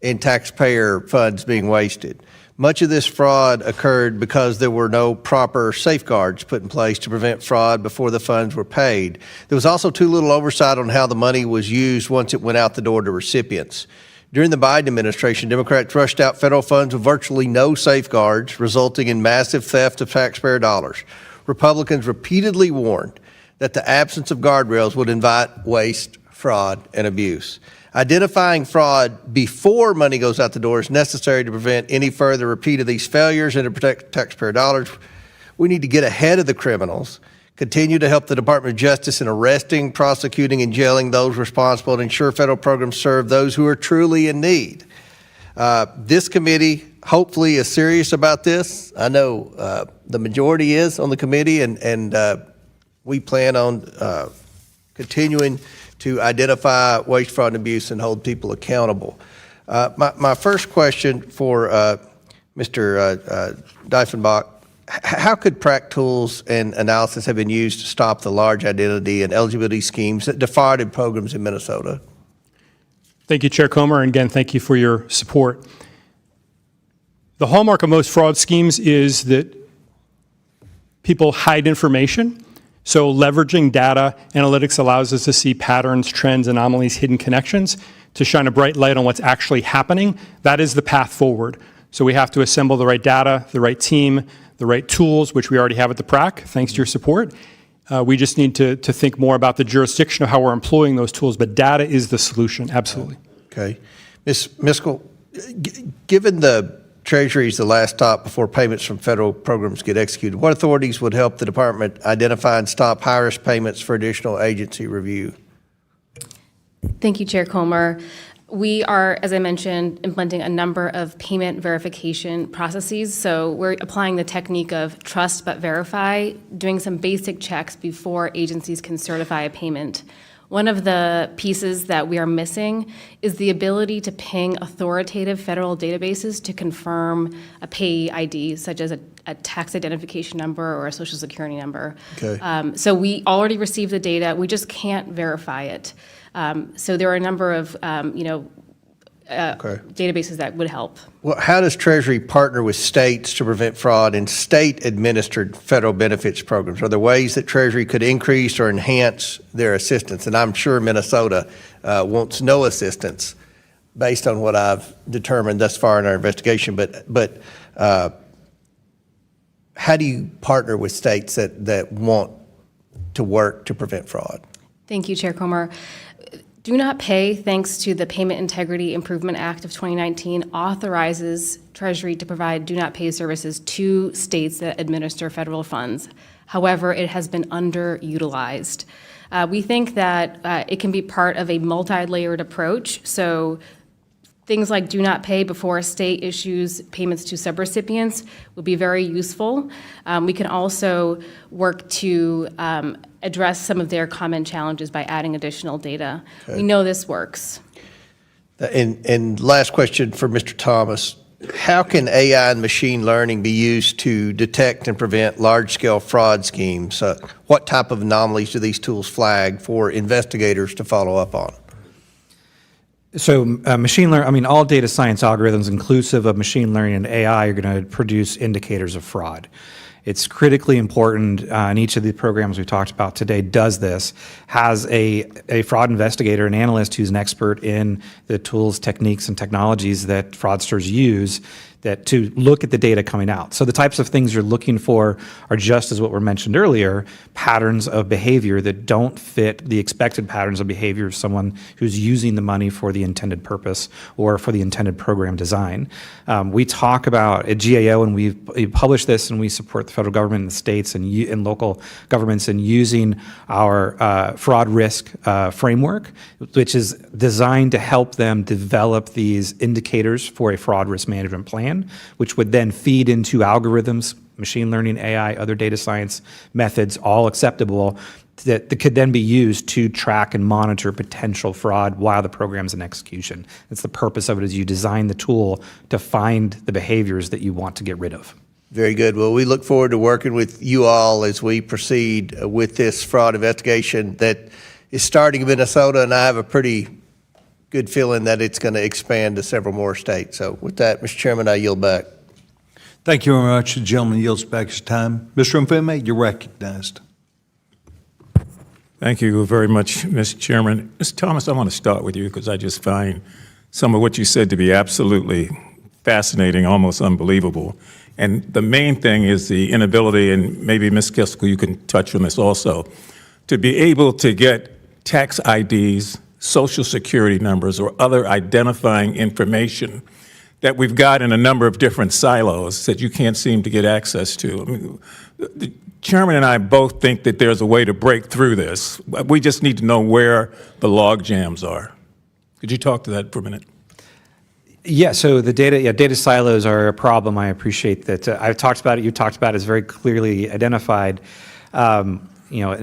[SPEAKER 6] in taxpayer funds being wasted. Much of this fraud occurred because there were no proper safeguards put in place to prevent fraud before the funds were paid. There was also too little oversight on how the money was used once it went out the door to recipients. During the Biden administration, Democrats rushed out federal funds with virtually no safeguards, resulting in massive theft of taxpayer dollars. Republicans repeatedly warned that the absence of guardrails would invite waste, fraud, and abuse. Identifying fraud before money goes out the door is necessary to prevent any further repeat of these failures and to protect taxpayer dollars. We need to get ahead of the criminals, continue to help the Department of Justice in arresting, prosecuting, and jailing those responsible, and ensure federal programs serve those who are truly in need. This committee hopefully is serious about this. I know the majority is on the committee, and we plan on continuing to identify waste, fraud, and abuse and hold people accountable. My first question for Mr. Dieffenbach: how could PRAC tools and analysis have been used to stop the large identity and eligibility schemes that defrauded programs in Minnesota?
[SPEAKER 3] Thank you, Chair Comer, and again, thank you for your support. The hallmark of most fraud schemes is that people hide information. So leveraging data analytics allows us to see patterns, trends, anomalies, hidden connections, to shine a bright light on what's actually happening. That is the path forward. So we have to assemble the right data, the right team, the right tools, which we already have at the PRAC, thanks to your support. We just need to think more about the jurisdiction of how we're employing those tools, but data is the solution, absolutely.
[SPEAKER 6] Okay. Ms. Miskell, given the Treasury is the last stop before payments from federal programs get executed. What authorities would help the department identify and stop high-risk payments for additional agency review?
[SPEAKER 4] Thank you, Chair Comer. We are, as I mentioned, implementing a number of payment verification processes. So we're applying the technique of trust but verify, doing some basic checks before agencies can certify a payment. One of the pieces that we are missing is the ability to ping authoritative federal databases to confirm a payee ID, such as a tax identification number or a social security number.
[SPEAKER 6] Okay.
[SPEAKER 4] So we already received the data, we just can't verify it. So there are a number of, databases that would help.
[SPEAKER 6] Well, how does Treasury partner with states to prevent fraud in state-administered federal benefits programs? Are there ways that Treasury could increase or enhance their assistance? And I'm sure Minnesota wants no assistance based on what I've determined thus far in our investigation. But how do you partner with states that want to work to prevent fraud?
[SPEAKER 4] Thank you, Chair Comer. Do Not Pay, thanks to the Payment Integrity Improvement Act of 2019, authorizes Treasury to provide do not pay services to states that administer federal funds. However, it has been underutilized. We think that it can be part of a multi-layered approach. So things like do not pay before a state issues payments to subrecipients would be very useful. We can also work to address some of their common challenges by adding additional data. We know this works.
[SPEAKER 6] And last question for Mr. Thomas. How can AI and machine learning be used to detect and prevent large-scale fraud schemes? What type of anomalies do these tools flag for investigators to follow up on?
[SPEAKER 5] So machine learning, all data science algorithms, inclusive of machine learning and AI, are going to produce indicators of fraud. It's critically important, and each of the programs we've talked about today does this, has a fraud investigator, an analyst who's an expert in the tools, techniques, and technologies that fraudsters use to look at the data coming out. So the types of things you're looking for are just as what were mentioned earlier, patterns of behavior that don't fit the expected patterns of behavior of someone who's using the money for the intended purpose or for the intended program design. We talk about at GAO, and we publish this, and we support the federal government and the states and local governments in using our fraud risk framework, which is designed to help them develop these indicators for a fraud risk management plan, which would then feed into algorithms, machine learning, AI, other data science methods, all acceptable, that could then be used to track and monitor potential fraud while the program's in execution. That's the purpose of it, is you design the tool to find the behaviors that you want to get rid of.
[SPEAKER 6] Very good. Well, we look forward to working with you all as we proceed with this fraud investigation that is starting in Minnesota, and I have a pretty good feeling that it's going to expand to several more states. So with that, Mr. Chairman, I yield back.
[SPEAKER 1] Thank you very much. The gentleman yields back his time. Mr. Mfume, you're recognized.
[SPEAKER 2] Thank you very much, Mr. Chairman. Mr. Thomas, I want to start with you because I just find some of what you said to be absolutely fascinating, almost unbelievable. And the main thing is the inability, and maybe Ms. Miskell, you can touch on this also, to be able to get tax IDs, social security numbers, or other identifying information that we've got in a number of different silos that you can't seem to get access to. The chairman and I both think that there's a way to break through this. We just need to know where the log jams are. Could you talk to that for a minute?
[SPEAKER 5] Yeah, so the data silos are a problem. I appreciate that. I've talked about it, you talked about it, it's very clearly identified. An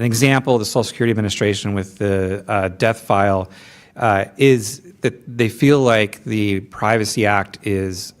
[SPEAKER 5] example, the Social Security Administration with the death file is that they feel like the Privacy Act is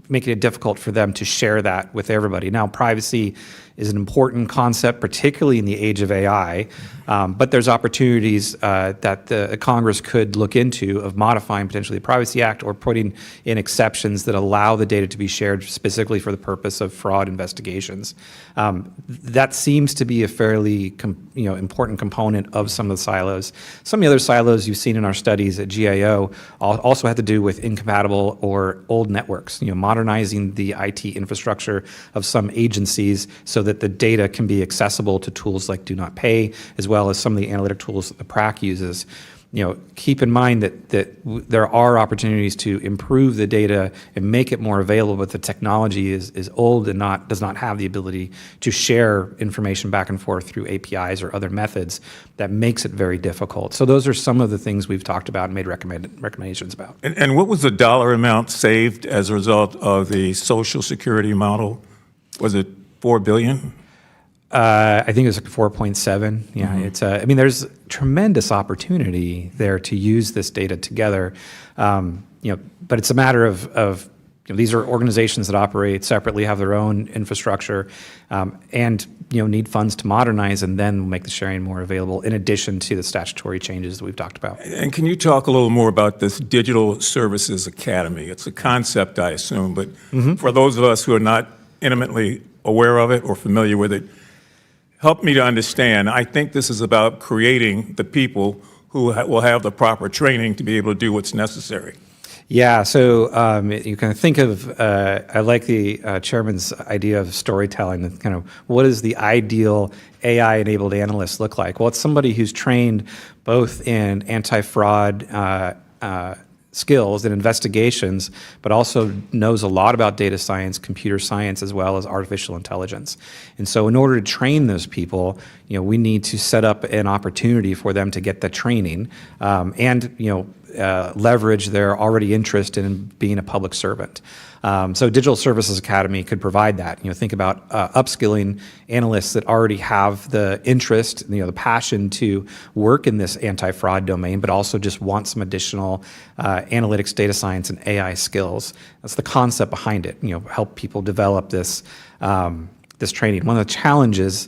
[SPEAKER 5] making it difficult for them to share that with everybody. Now, privacy is an important concept, particularly in the age of AI, but there's opportunities that the Congress could look into of modifying potentially the Privacy Act or putting in exceptions that allow the data to be shared specifically for the purpose of fraud investigations. That seems to be a fairly important component of some of the silos. Some of the other silos you've seen in our studies at GAO also have to do with incompatible or old networks, modernizing the IT infrastructure of some agencies so that the data can be accessible to tools like Do Not Pay, as well as some of the analytic tools that the PRAC uses. keep in mind that there are opportunities to improve the data and make it more available, but the technology is old and does not have the ability to share information back and forth through APIs or other methods that makes it very difficult. So those are some of the things we've talked about and made recommendations about.
[SPEAKER 2] And what was the dollar amount saved as a result of the Social Security model? Was it $4 billion?
[SPEAKER 5] I think it was like 4.7. Yeah, it's. There's tremendous opportunity there to use this data together. But it's a matter of these are organizations that operate separately, have their own infrastructure, and need funds to modernize, and then make the sharing more available. In addition to the statutory changes that we've talked about.
[SPEAKER 2] And can you talk a little more about this Digital Services Academy? It's a concept, I assume, but for those of us who are not intimately aware of it or familiar with it, help me to understand. I think this is about creating the people who will have the proper training to be able to do what's necessary.
[SPEAKER 5] Yeah, so you can think of, I like the chairman's idea of storytelling, kind of what does the ideal AI-enabled analyst look like? Well, it's somebody who's trained both in anti-fraud skills and investigations, but also knows a lot about data science, computer science, as well as artificial intelligence. And so in order to train those people, we need to set up an opportunity for them to get the training and leverage their already interest in being a public servant. So Digital Services Academy could provide that. Think about upskilling analysts that already have the interest, the passion to work in this anti-fraud domain, but also just want some additional analytics, data science, and AI skills. That's the concept behind it. Help people develop this this training. One of the challenges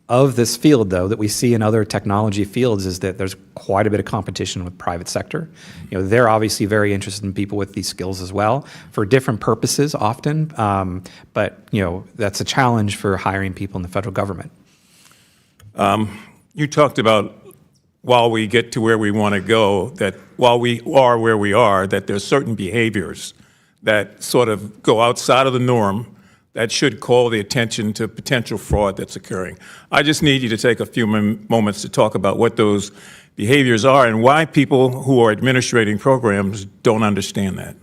[SPEAKER 5] of this field, though, that we see in other technology fields is that there's quite a bit of competition with private sector. They're obviously very interested in people with these skills as well for different purposes often, but that's a challenge for hiring people in the federal government.
[SPEAKER 2] You talked about while we get to where we want to go, that while we are where we are, that there's certain behaviors that sort of go outside of the norm that should call the attention to potential fraud that's occurring. I just need you to take a few moments to talk about what those behaviors are and why people who are administrating programs don't understand that.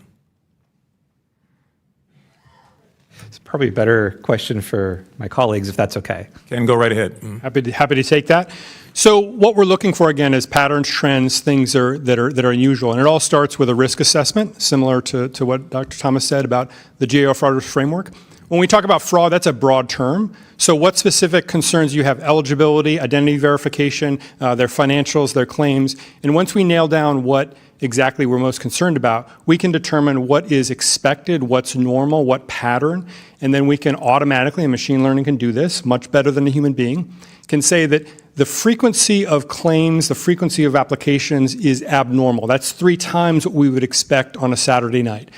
[SPEAKER 5] It's probably a better question for my colleagues, if that's okay.
[SPEAKER 2] Ken, go right ahead.
[SPEAKER 3] Happy to take that. So what we're looking for, again, is patterns, trends, things that are unusual. And it all starts with a risk assessment, similar to what Dr. Thomas said about the GAO fraud risk framework. When we talk about fraud, that's a broad term. So what specific concerns you have? Eligibility, identity verification, their financials, their claims. And once we nail down what exactly we're most concerned about, we can determine what is expected, what's normal, what pattern, and then we can automatically, and machine learning can do this much better than a human being, can say that the frequency of claims, the frequency of applications is abnormal. That's 3 times what we would expect on a Saturday night.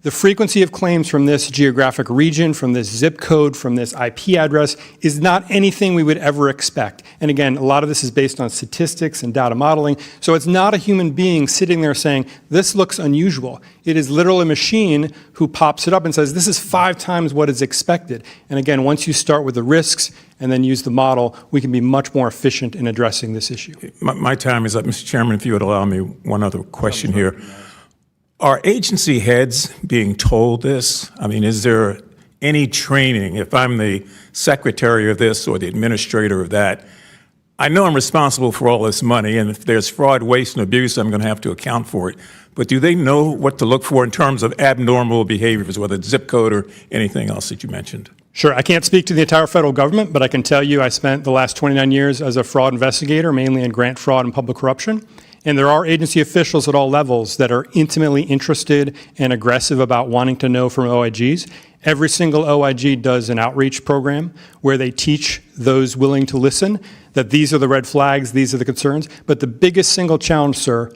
[SPEAKER 3] The frequency of claims from this geographic region, from this zip code, from this IP address is not anything we would ever expect. And again, a lot of this is based on statistics and data modeling. So it's not a human being sitting there saying, this looks unusual. It is literally a machine who pops it up and says, this is 5 times what is expected. And again, once you start with the risks and then use the model, we can be much more efficient in addressing this issue.
[SPEAKER 2] My time is up, Mr. Chairman. If you would allow me one other question here. Are agency heads being told this? I mean, is there any training? If I'm the secretary of this or the administrator of that, I know I'm responsible for all this money, and if there's fraud, waste, and abuse, I'm going to have to account for it. But do they know what to look for in terms of abnormal behaviors, whether it's zip code or anything else that you mentioned?
[SPEAKER 3] Sure. I can't speak to the entire federal government, but I can tell you I spent the last 29 years as a fraud investigator, mainly in grant fraud and public corruption. And there are agency officials at all levels that are intimately interested and aggressive about wanting to know from OIGs. Every single OIG does an outreach program where they teach those willing to listen that these are the red flags, these are the concerns. But the biggest single challenge, sir,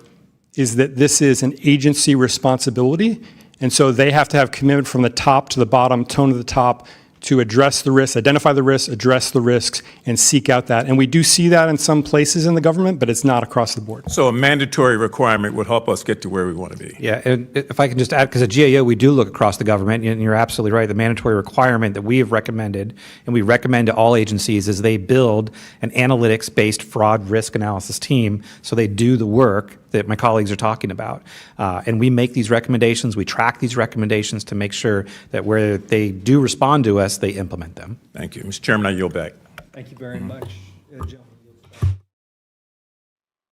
[SPEAKER 3] is that this is an agency responsibility. And so they have to have commitment from the top to the bottom, tone to the top, to address the risks, identify the risks, address the risks, and seek out that. And we do see that in some places in the government, but it's not across the board.
[SPEAKER 2] So a mandatory requirement would help us get to where we want to be.
[SPEAKER 5] Yeah, and if I can just add, because at GAO we do look across the government, and you're absolutely right, the mandatory requirement that we have recommended, and we recommend to all agencies, is they build an analytics-based fraud risk analysis team, so they do the work that my colleagues are talking about. And we make these recommendations, we track these recommendations to make sure that where they do respond to us, they implement them.
[SPEAKER 2] Thank you. Mr. Chairman, I yield back.
[SPEAKER 1] Thank you very much, gentlemen.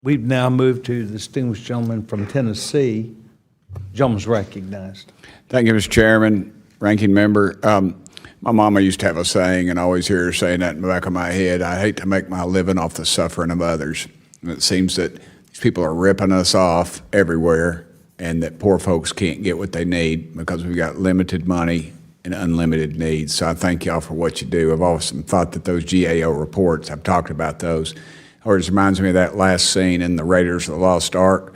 [SPEAKER 1] We've now moved to the distinguished gentleman from Tennessee. Gentleman's recognized.
[SPEAKER 7] Thank you, Mr. Chairman, Ranking Member. My mama used to have a saying, and I always hear her saying that in the back of my head, I hate to make my living off the suffering of others. And it seems that these people are ripping us off everywhere, and that poor folks can't get what they need because we've got limited money and unlimited needs. So I thank y'all for what you do. I've often thought that those GAO reports, I've talked about those, always reminds me of that last scene in the Raiders of the Lost Ark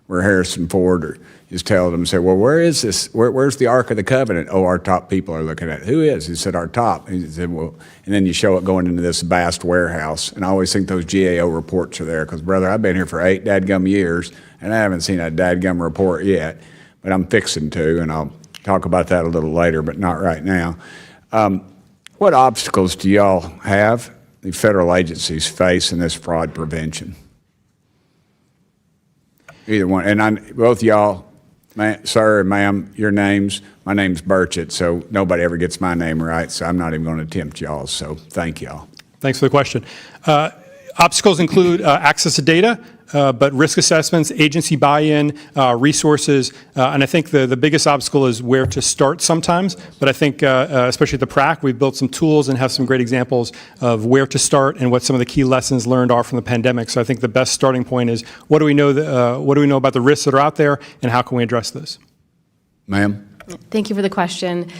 [SPEAKER 7] where Harrison Ford is telling them, say, well, where is this? Where's the Ark of the Covenant? Oh, our top people are looking at it. Who is? He said, our top. He said, well, and then you show it going into this vast warehouse. And I always think those GAO reports are there because, brother, I've been here for 8 dadgum years, and I haven't seen a dadgum report yet, but I'm fixing to, and I'll talk about that a little later, but not right now. What obstacles do y'all have, the federal agencies face in this fraud prevention? Either one. And both y'all, sir and ma'am, your names, my name's Burchett, so nobody ever gets my name right, so I'm not even going to tempt y'all, so thank y'all.
[SPEAKER 3] Thanks for the question. Obstacles include access to data, but risk assessments, agency buy-in, resources, and I think the biggest obstacle is where to start sometimes, but I think especially at the PRAC, we've built some tools and have some great examples of where to start and what some of the key lessons learned are from the pandemic. So I think the best starting point is what do we know about the risks that are out there and how can we address this?
[SPEAKER 7] Ma'am?
[SPEAKER 4] Thank you for the question.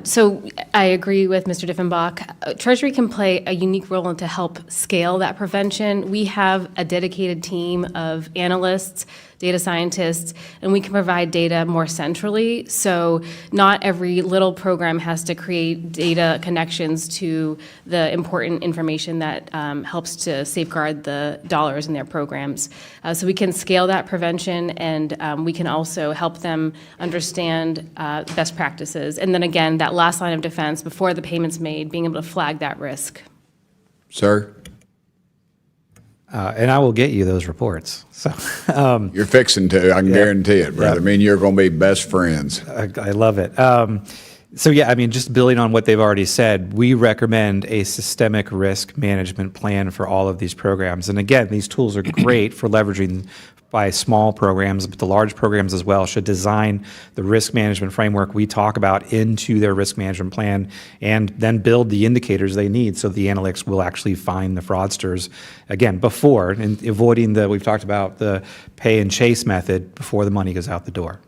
[SPEAKER 4] So I agree with Mr. Dieffenbach. Treasury can play a unique role to help scale that prevention. We have a dedicated team of analysts, data scientists, and we can provide data more centrally. So not every little program has to create data connections to the important information that helps to safeguard the dollars in their programs. So we can scale that prevention, and we can also help them understand best practices. And then again, that last line of defense before the payment's made, being able to flag that risk.
[SPEAKER 7] Sir?
[SPEAKER 5] And I will get you those reports. So
[SPEAKER 7] You're fixing to, I can guarantee it, brother. I mean, you're going to be best friends.
[SPEAKER 5] I love it. So yeah, I mean, just building on what they've already said, we recommend a systemic risk management plan for all of these programs. And again, these tools are great for leveraging by small programs, but the large programs as well should design the risk management framework we talk about into their risk management plan and then build the indicators they need so the analytics will actually find the fraudsters, again, before, and avoiding we've talked about the pay and chase method before the money goes out the door.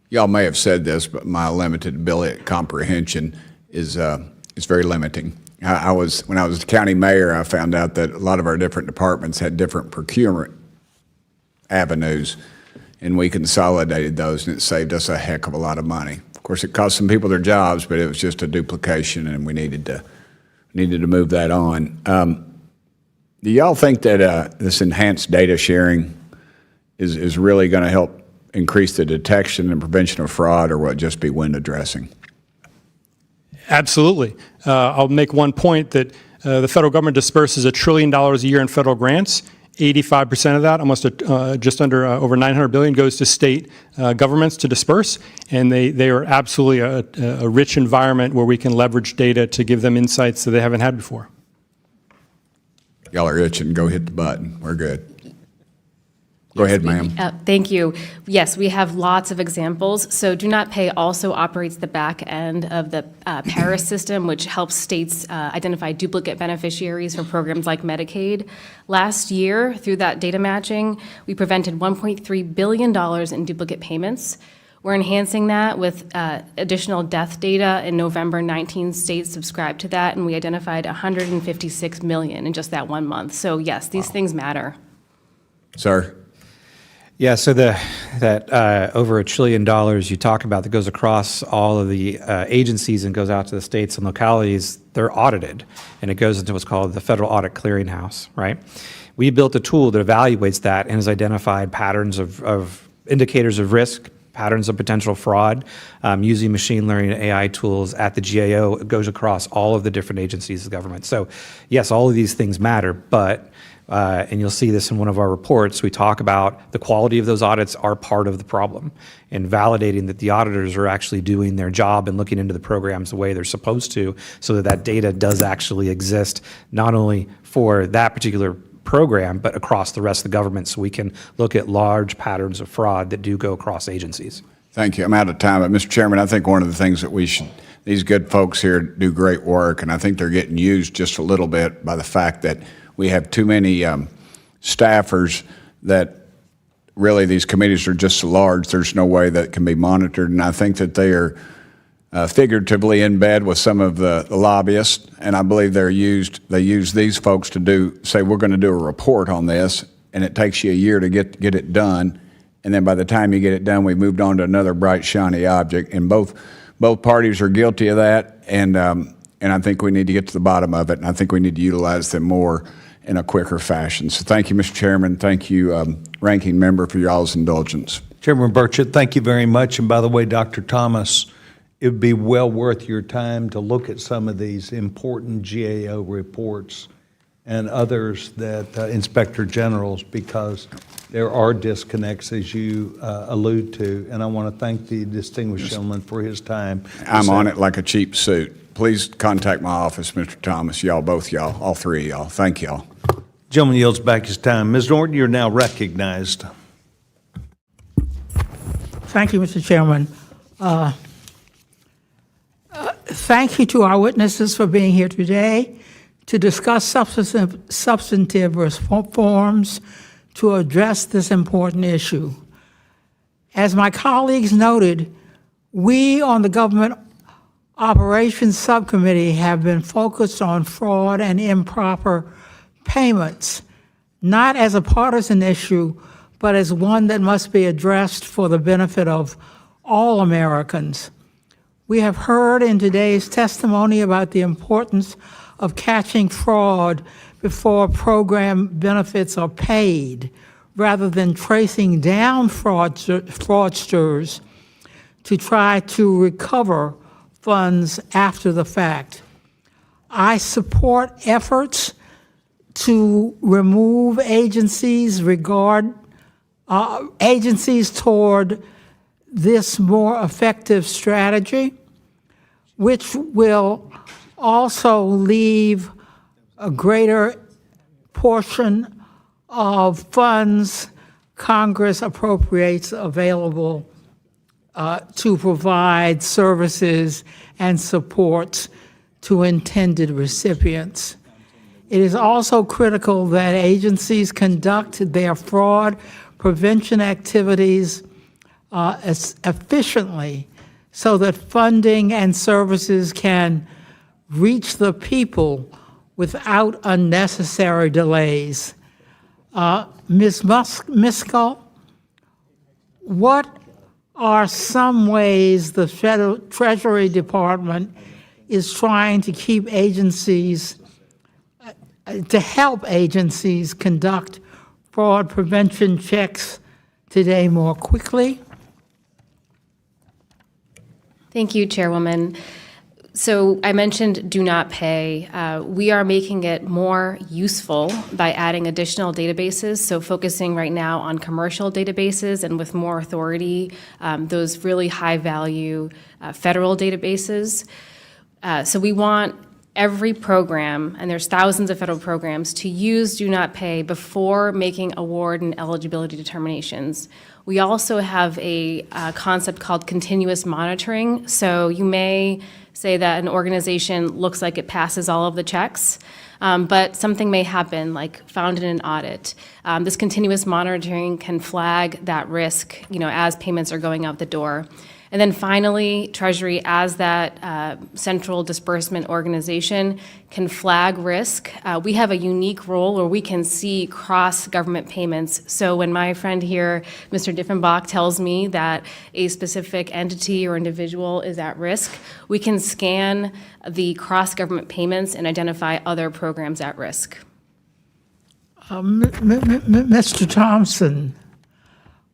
[SPEAKER 7] Y'all may have said this, but my limited ability at comprehension is very limiting. When I was the county mayor, I found out that a lot of our different departments had different procurement avenues, and we consolidated those, and it saved us a heck of a lot of money. Of course, it cost some people their jobs, but it was just a duplication, and we needed to move that on. Do y'all think that this enhanced data sharing is really going to help increase the detection and prevention of fraud, or will it just be window dressing?
[SPEAKER 3] Absolutely. I'll make one point that the federal government disperses $1 trillion a year in federal grants. 85% of that, almost just under over $900 billion, goes to state governments to disperse, and they are absolutely a rich environment where we can leverage data to give them insights that they haven't had before.
[SPEAKER 7] Y'all are itching. Go hit the button. We're good. Go ahead, ma'am.
[SPEAKER 4] Thank you. Yes, we have lots of examples. So Do Not Pay also operates the back end of the Paris system, which helps states identify duplicate beneficiaries for programs like Medicaid. Last year, through that data matching, we prevented $1.3 billion in duplicate payments. We're enhancing that with additional death data. In November, 19 states subscribed to that, and we identified $156 million in just that 1 month. So yes, these things matter.
[SPEAKER 7] Sir?
[SPEAKER 5] Yeah, so that over $1 trillion you talk about that goes across all of the agencies and goes out to the states and localities, they're audited, and it goes into what's called the Federal Audit Clearinghouse, right? We built a tool that evaluates that and has identified patterns of indicators of risk, patterns of potential fraud, using machine learning and AI tools at the GAO. It goes across all of the different agencies of government. So yes, all of these things matter, but And you'll see this in one of our reports. We talk about the quality of those audits are part of the problem, and validating that the auditors are actually doing their job and looking into the programs the way they're supposed to, so that that data does actually exist, not only for that particular program, but across the rest of the government, so we can look at large patterns of fraud that do go across agencies.
[SPEAKER 7] Thank you. I'm out of time, but Mr. Chairman, I think one of the things that these good folks here do great work, and I think they're getting used just a little bit by the fact that we have too many staffers that really these committees are just so large, there's no way that can be monitored, and I think that they are figuratively in bed with some of the lobbyists, and I believe they use these folks to say, we're going to do a report on this, and it takes you a year to get it done, and then by the time you get it done, we've moved on to another bright, shiny object, and both parties are guilty of that, and I think we need to get to the bottom of it, and I think we need to utilize them more in a quicker fashion. So thank you, Mr. Chairman. Thank you, Ranking Member, for y'all's indulgence.
[SPEAKER 1] Chairman Burchett, thank you very much. And by the way, Dr. Thomas, it would be well worth your time to look at some of these important GAO reports and others that Inspector General's, because there are disconnects, as you allude to. And I want to thank the distinguished gentleman for his time.
[SPEAKER 7] I'm on it like a cheap suit. Please contact my office, Mr. Thomas, both y'all, all three of y'all. Thank y'all.
[SPEAKER 1] Gentleman yields back his time. Ms. Norton, you're now recognized.
[SPEAKER 8] Thank you, Mr. Chairman. Thank you to our witnesses for being here today to discuss substantive reforms to address this important issue. As my colleagues noted, we on the Government Operations Subcommittee have been focused on fraud and improper payments, not as a partisan issue, but as one that must be addressed for the benefit of all Americans. We have heard in today's testimony about the importance of catching fraud before program benefits are paid, rather than tracing down fraudsters to try to recover funds after the fact. I support efforts to remove agencies toward this more effective strategy, which will also leave a greater portion of funds Congress appropriates available to provide services and supports to intended recipients. It is also critical that agencies conduct their fraud prevention activities efficiently so that funding and services can reach the people without unnecessary delays. Ms. Miskell, what are some ways the Treasury Department is trying to keep agencies, to help agencies conduct fraud prevention checks today more quickly?
[SPEAKER 4] Thank you, Chairwoman. So I mentioned do not pay. We are making it more useful by adding additional databases, so focusing right now on commercial databases and with more authority, those really high-value federal databases. So we want every program, and there's thousands of federal programs, to use do not pay before making award and eligibility determinations. We also have a concept called continuous monitoring. So you may say that an organization looks like it passes all of the checks, but something may happen, like found in an audit. This continuous monitoring can flag that risk, as payments are going out the door. And then finally, Treasury, as that central disbursement organization, can flag risk. We have a unique role where we can see cross-government payments. So when my friend here, Mr. Dieffenbach, tells me that a specific entity or individual is at risk, we can scan the cross-government payments and identify other programs at risk.
[SPEAKER 8] Mr. Thompson,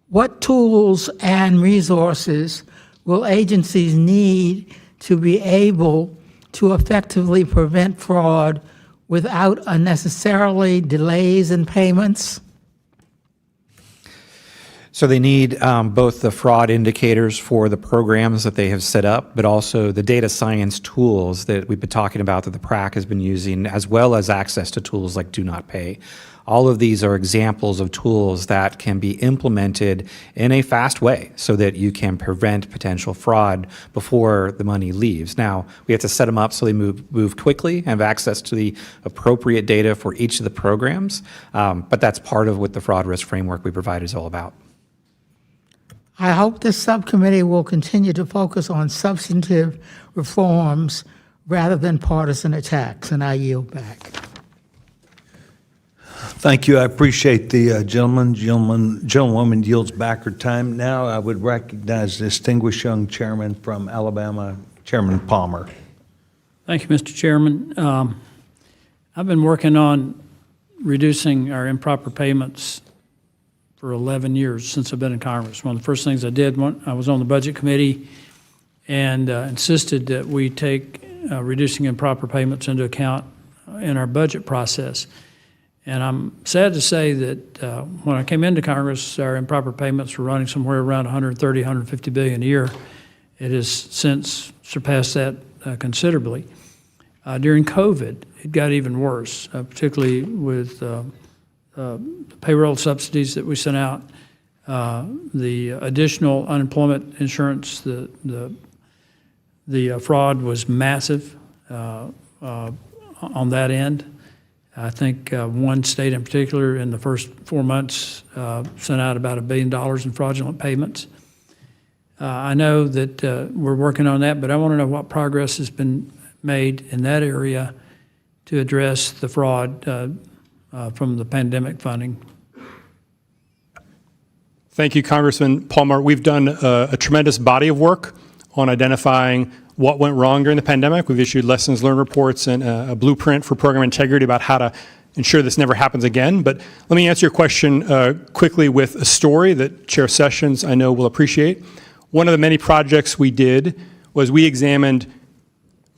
[SPEAKER 8] what tools and resources will agencies need to be able to effectively prevent fraud without unnecessarily delays in payments?
[SPEAKER 5] So they need both the fraud indicators for the programs that they have set up, but also the data science tools that we've been talking about that the PRAC has been using, as well as access to tools like Do Not Pay. All of these are examples of tools that can be implemented in a fast way so that you can prevent potential fraud before the money leaves. Now, we have to set them up so they move quickly and have access to the appropriate data for each of the programs, but that's part of what the fraud risk framework we provide is all about.
[SPEAKER 8] I hope this subcommittee will continue to focus on substantive reforms rather than partisan attacks, and I yield back.
[SPEAKER 1] Thank you. I appreciate the gentlewoman yields back her time. Now I would recognize the distinguished young chairman from Alabama, Chairman Palmer.
[SPEAKER 9] Thank you, Mr. Chairman. I've been working on reducing our improper payments for 11 years since I've been in Congress. One of the first things I did when I was on the Budget Committee and insisted that we take reducing improper payments into account in our budget process. And I'm sad to say that when I came into Congress, our improper payments were running somewhere around 130, 150 billion a year. It has since surpassed that considerably. During COVID, it got even worse, particularly with the payroll subsidies that we sent out, the additional unemployment insurance, the fraud was massive on that end. I think one state in particular in the first 4 months sent out about $1 billion in fraudulent payments. I know that we're working on that, but I want to know what progress has been made in that area to address the fraud from the pandemic funding.
[SPEAKER 3] Thank you, Congressman Palmer. We've done a tremendous body of work on identifying what went wrong during the pandemic. We've issued lessons learned reports and a blueprint for program integrity about how to ensure this never happens again. But let me answer your question quickly with a story that Chair Sessions, I know, will appreciate. One of the many projects we did was we examined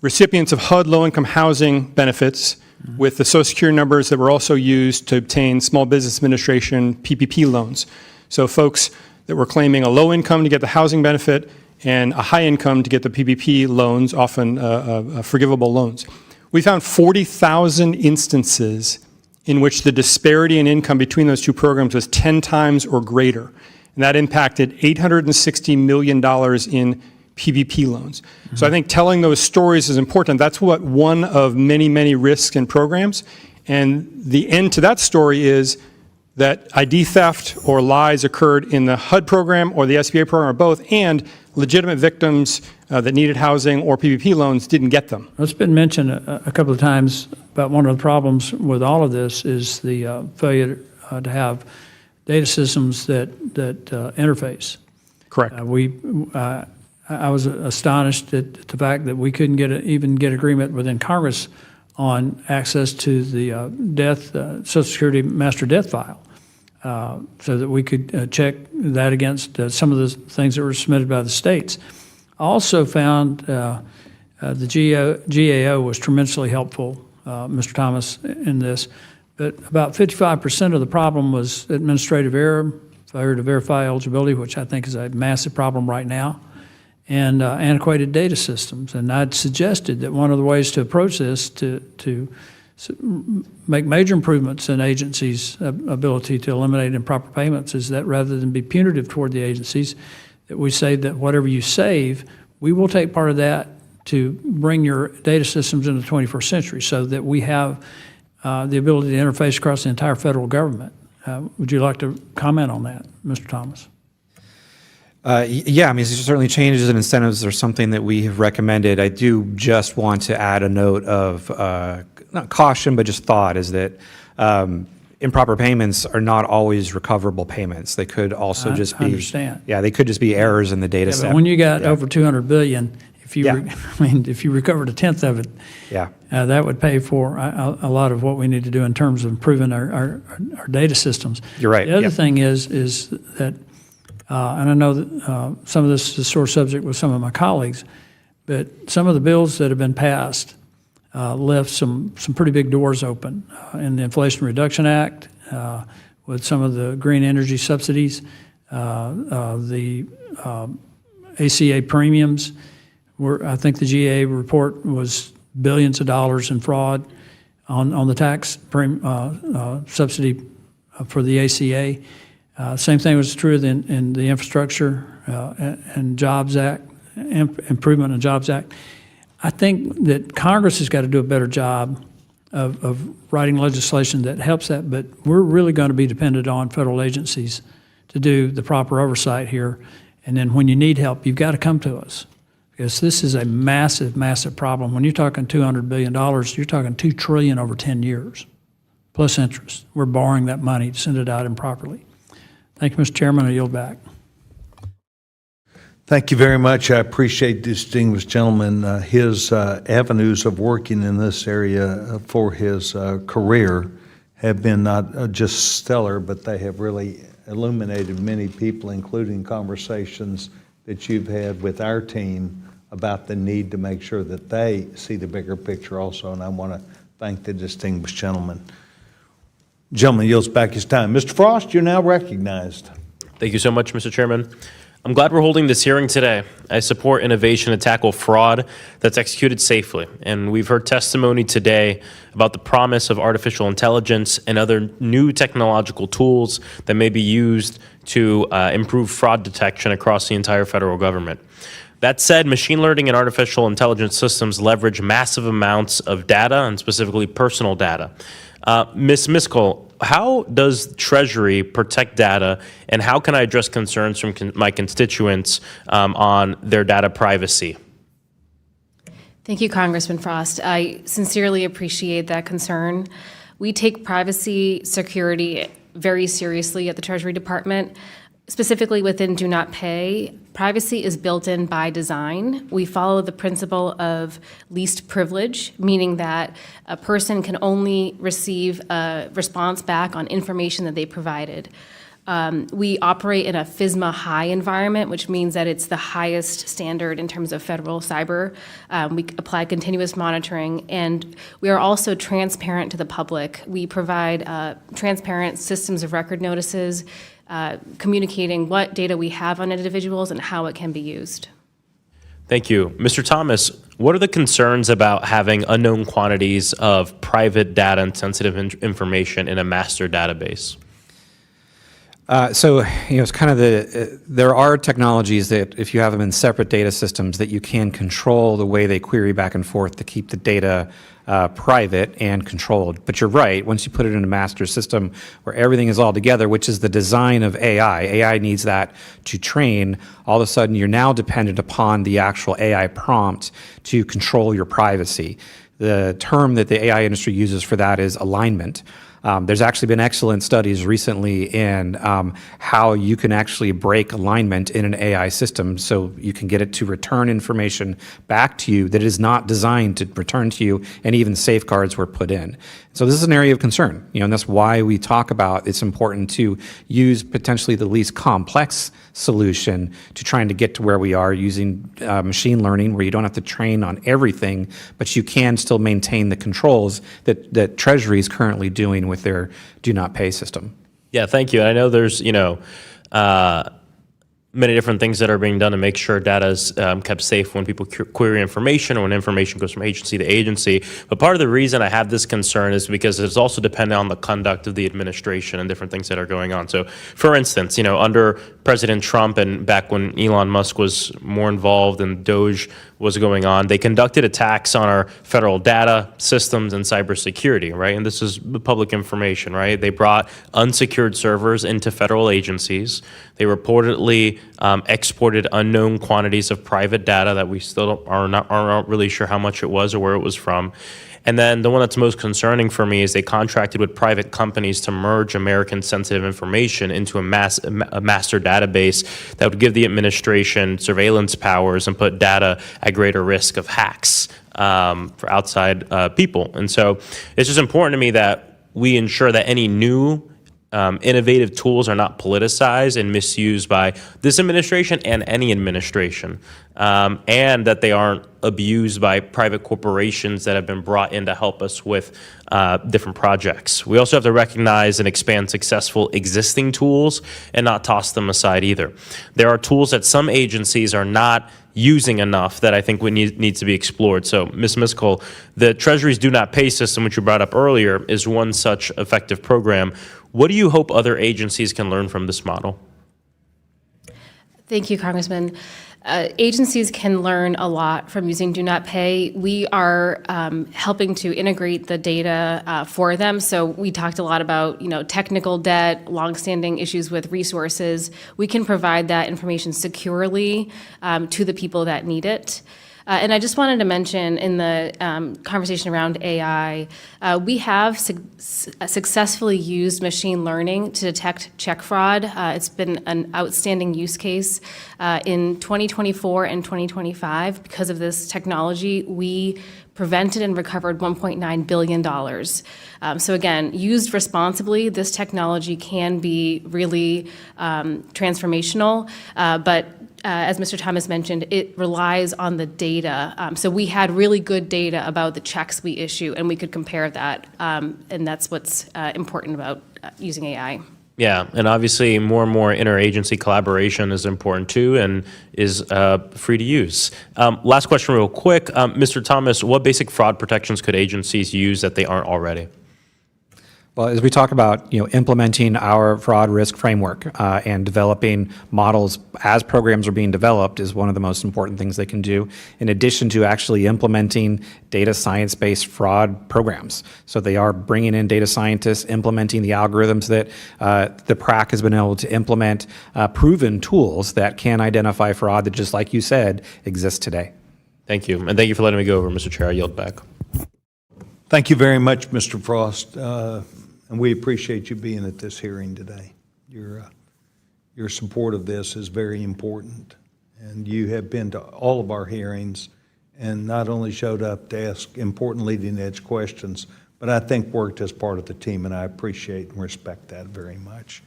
[SPEAKER 3] recipients of HUD low-income housing benefits with the Social Security numbers that were also used to obtain Small Business Administration PPP loans. So folks that were claiming a low income to get the housing benefit and a high income to get the PPP loans, often forgivable loans. We found 40,000 instances in which the disparity in income between those two programs was 10 times or greater. And that impacted $860 million in PPP loans. Mm-hmm. So I think telling those stories is important. That's what one of many, many risks in programs. And the end to that story is that ID theft or lies occurred in the HUD program or the SBA program or both, and legitimate victims that needed housing or PPP loans didn't get them.
[SPEAKER 9] It's been mentioned a couple of times about one of the problems with all of this is the failure to have data systems that interface.
[SPEAKER 3] Correct.
[SPEAKER 9] I was astonished at the fact that we couldn't even get agreement within Congress on access to the Social Security master death file, so that we could check that against some of the things that were submitted by the states. I also found the GAO was tremendously helpful, Mr. Thomas, in this, but about 55% of the problem was administrative error, failure to verify eligibility, which I think is a massive problem right now, and antiquated data systems. And I'd suggested that one of the ways to approach this to make major improvements in agencies' ability to eliminate improper payments is that rather than be punitive toward the agencies, that we say that whatever you save, we will take part of that to bring your data systems into the 21st century so that we have the ability to interface across the entire federal government. Would you like to comment on that, Mr. Thomas?
[SPEAKER 5] Yeah, I mean, certainly changes and incentives are something that we have recommended. I do just want to add a note of, not caution, but just thought, is that improper payments are not always recoverable payments. They could also just be,
[SPEAKER 9] understand.
[SPEAKER 5] Yeah, they could just be errors in the data set.
[SPEAKER 9] But when you got over 200 billion, if you, if you recovered a tenth of it, that would pay for a lot of what we need to do in terms of improving our data systems.
[SPEAKER 5] You're right.
[SPEAKER 9] The other thing is that, and I know that some of this is a sore subject with some of my colleagues, but some of the bills that have been passed left some pretty big doors open in the Inflation Reduction Act with some of the green energy subsidies, the ACA premiums. I think the GA report was billions of dollars in fraud on the tax subsidy for the ACA. Same thing was true in the Infrastructure and Jobs Act, Improvement and Jobs Act. I think that Congress has got to do a better job of writing legislation that helps that, but we're really going to be dependent on federal agencies to do the proper oversight here. And then when you need help, you've got to come to us, because this is a massive, massive problem. When you're talking $200 billion, you're talking $2 trillion over 10 years, plus interest. We're borrowing that money to send it out improperly. Thank you, Mr. Chairman. I yield back.
[SPEAKER 1] Thank you very much. I appreciate the distinguished gentleman, his avenues of working in this area for his career have been not just stellar, but they have really illuminated many people, including conversations that you've had with our team about the need to make sure that they see the bigger picture also, and I want to thank the distinguished gentleman. Gentleman yields back his time. Mr. Frost, you're now recognized.
[SPEAKER 10] Thank you so much, Mr. Chairman. I'm glad we're holding this hearing today. I support innovation to tackle fraud that's executed safely. And we've heard testimony today about the promise of artificial intelligence and other new technological tools that may be used to improve fraud detection across the entire federal government. That said, machine learning and artificial intelligence systems leverage massive amounts of data, and specifically personal data. Ms. Miskell, how does Treasury protect data, and how can I address concerns from my constituents on their data privacy?
[SPEAKER 4] Thank you, Congressman Frost. I sincerely appreciate that concern. We take privacy security very seriously at the Treasury Department. Specifically within Do Not Pay, privacy is built in by design. We follow the principle of least privilege, meaning that a person can only receive a response back on information that they provided. We operate in a FISMA high environment, which means that it's the highest standard in terms of federal cyber. We apply continuous monitoring, and we are also transparent to the public. We provide transparent systems of record notices, communicating what data we have on individuals and how it can be used.
[SPEAKER 10] Thank you. Mr. Thomas, what are the concerns about having unknown quantities of private data and sensitive information in a master database?
[SPEAKER 5] So, it's kind of there are technologies that if you have them in separate data systems that you can control the way they query back and forth to keep the data private and controlled. But you're right, once you put it in a master system where everything is all together, which is the design of AI needs that to train, all of a sudden you're now dependent upon the actual AI prompt to control your privacy. The term that the AI industry uses for that is alignment. There's actually been excellent studies recently in how you can actually break alignment in an AI system so you can get it to return information back to you that is not designed to return to you, and even safeguards were put in. So this is an area of concern, and that's why we talk about it's important to use potentially the least complex solution to trying to get to where we are using machine learning, where you don't have to train on everything, but you can still maintain the controls that Treasury is currently doing with their Do Not Pay system.
[SPEAKER 10] Yeah, thank you. I know there's, many different things that are being done to make sure data is kept safe when people query information or when information goes from agency to agency. But part of the reason I have this concern is because it's also dependent on the conduct of the administration and different things that are going on. So, for instance, under President Trump and back when Elon Musk was more involved and Doge was going on, they conducted attacks on our federal data systems and cybersecurity, right? And this is public information, right? They brought unsecured servers into federal agencies. They reportedly exported unknown quantities of private data that we still aren't really sure how much it was or where it was from. And then the one that's most concerning for me is they contracted with private companies to merge American sensitive information into a master database that would give the administration surveillance powers and put data at greater risk of hacks for outside people. And so it's just important to me that we ensure that any new innovative tools are not politicized and misused by this administration and any administration. and that they aren't abused by private corporations that have been brought in to help us with different projects. We also have to recognize and expand successful existing tools and not toss them aside either. There are tools that some agencies are not using enough that I think needs to be explored. So, Ms. Miskell, the Treasury's Do Not Pay system, which you brought up earlier, is one such effective program. What do you hope other agencies can learn from this model?
[SPEAKER 4] Thank you, Congressman. Agencies can learn a lot from using Do Not Pay. We are helping to integrate the data for them. So we talked a lot about, technical debt, longstanding issues with resources. We can provide that information securely to the people that need it. And I just wanted to mention in the conversation around AI, we have successfully used machine learning to detect check fraud. It's been an outstanding use case. In 2024 and 2025, because of this technology, we prevented and recovered $1.9 billion. So again, used responsibly, this technology can be really transformational, but as Mr. Thomas mentioned, it relies on the data. So we had really good data about the checks we issue, and we could compare that, and that's what's important about using AI.
[SPEAKER 10] Yeah, and obviously more and more interagency collaboration is important too, and is free to use. Last question real quick. Mr. Thomas, what basic fraud protections could agencies use that they aren't already?
[SPEAKER 5] Well, as we talk about, implementing our fraud risk framework and developing models as programs are being developed is one of the most important things they can do, in addition to actually implementing data science-based fraud programs. So they are bringing in data scientists, implementing the algorithms that the PRAC has been able to implement, proven tools that can identify fraud that, just like you said, exists today.
[SPEAKER 10] Thank you, and thank you for letting me go over, Mr. Chair. I yield back.
[SPEAKER 1] Thank you very much, Mr. Frost, and we appreciate you being at this hearing today. Your support of this is very important, and you have been to all of our hearings and not only showed up to ask important leading-edge questions, but I think worked as part of the team, and I appreciate and respect that very much.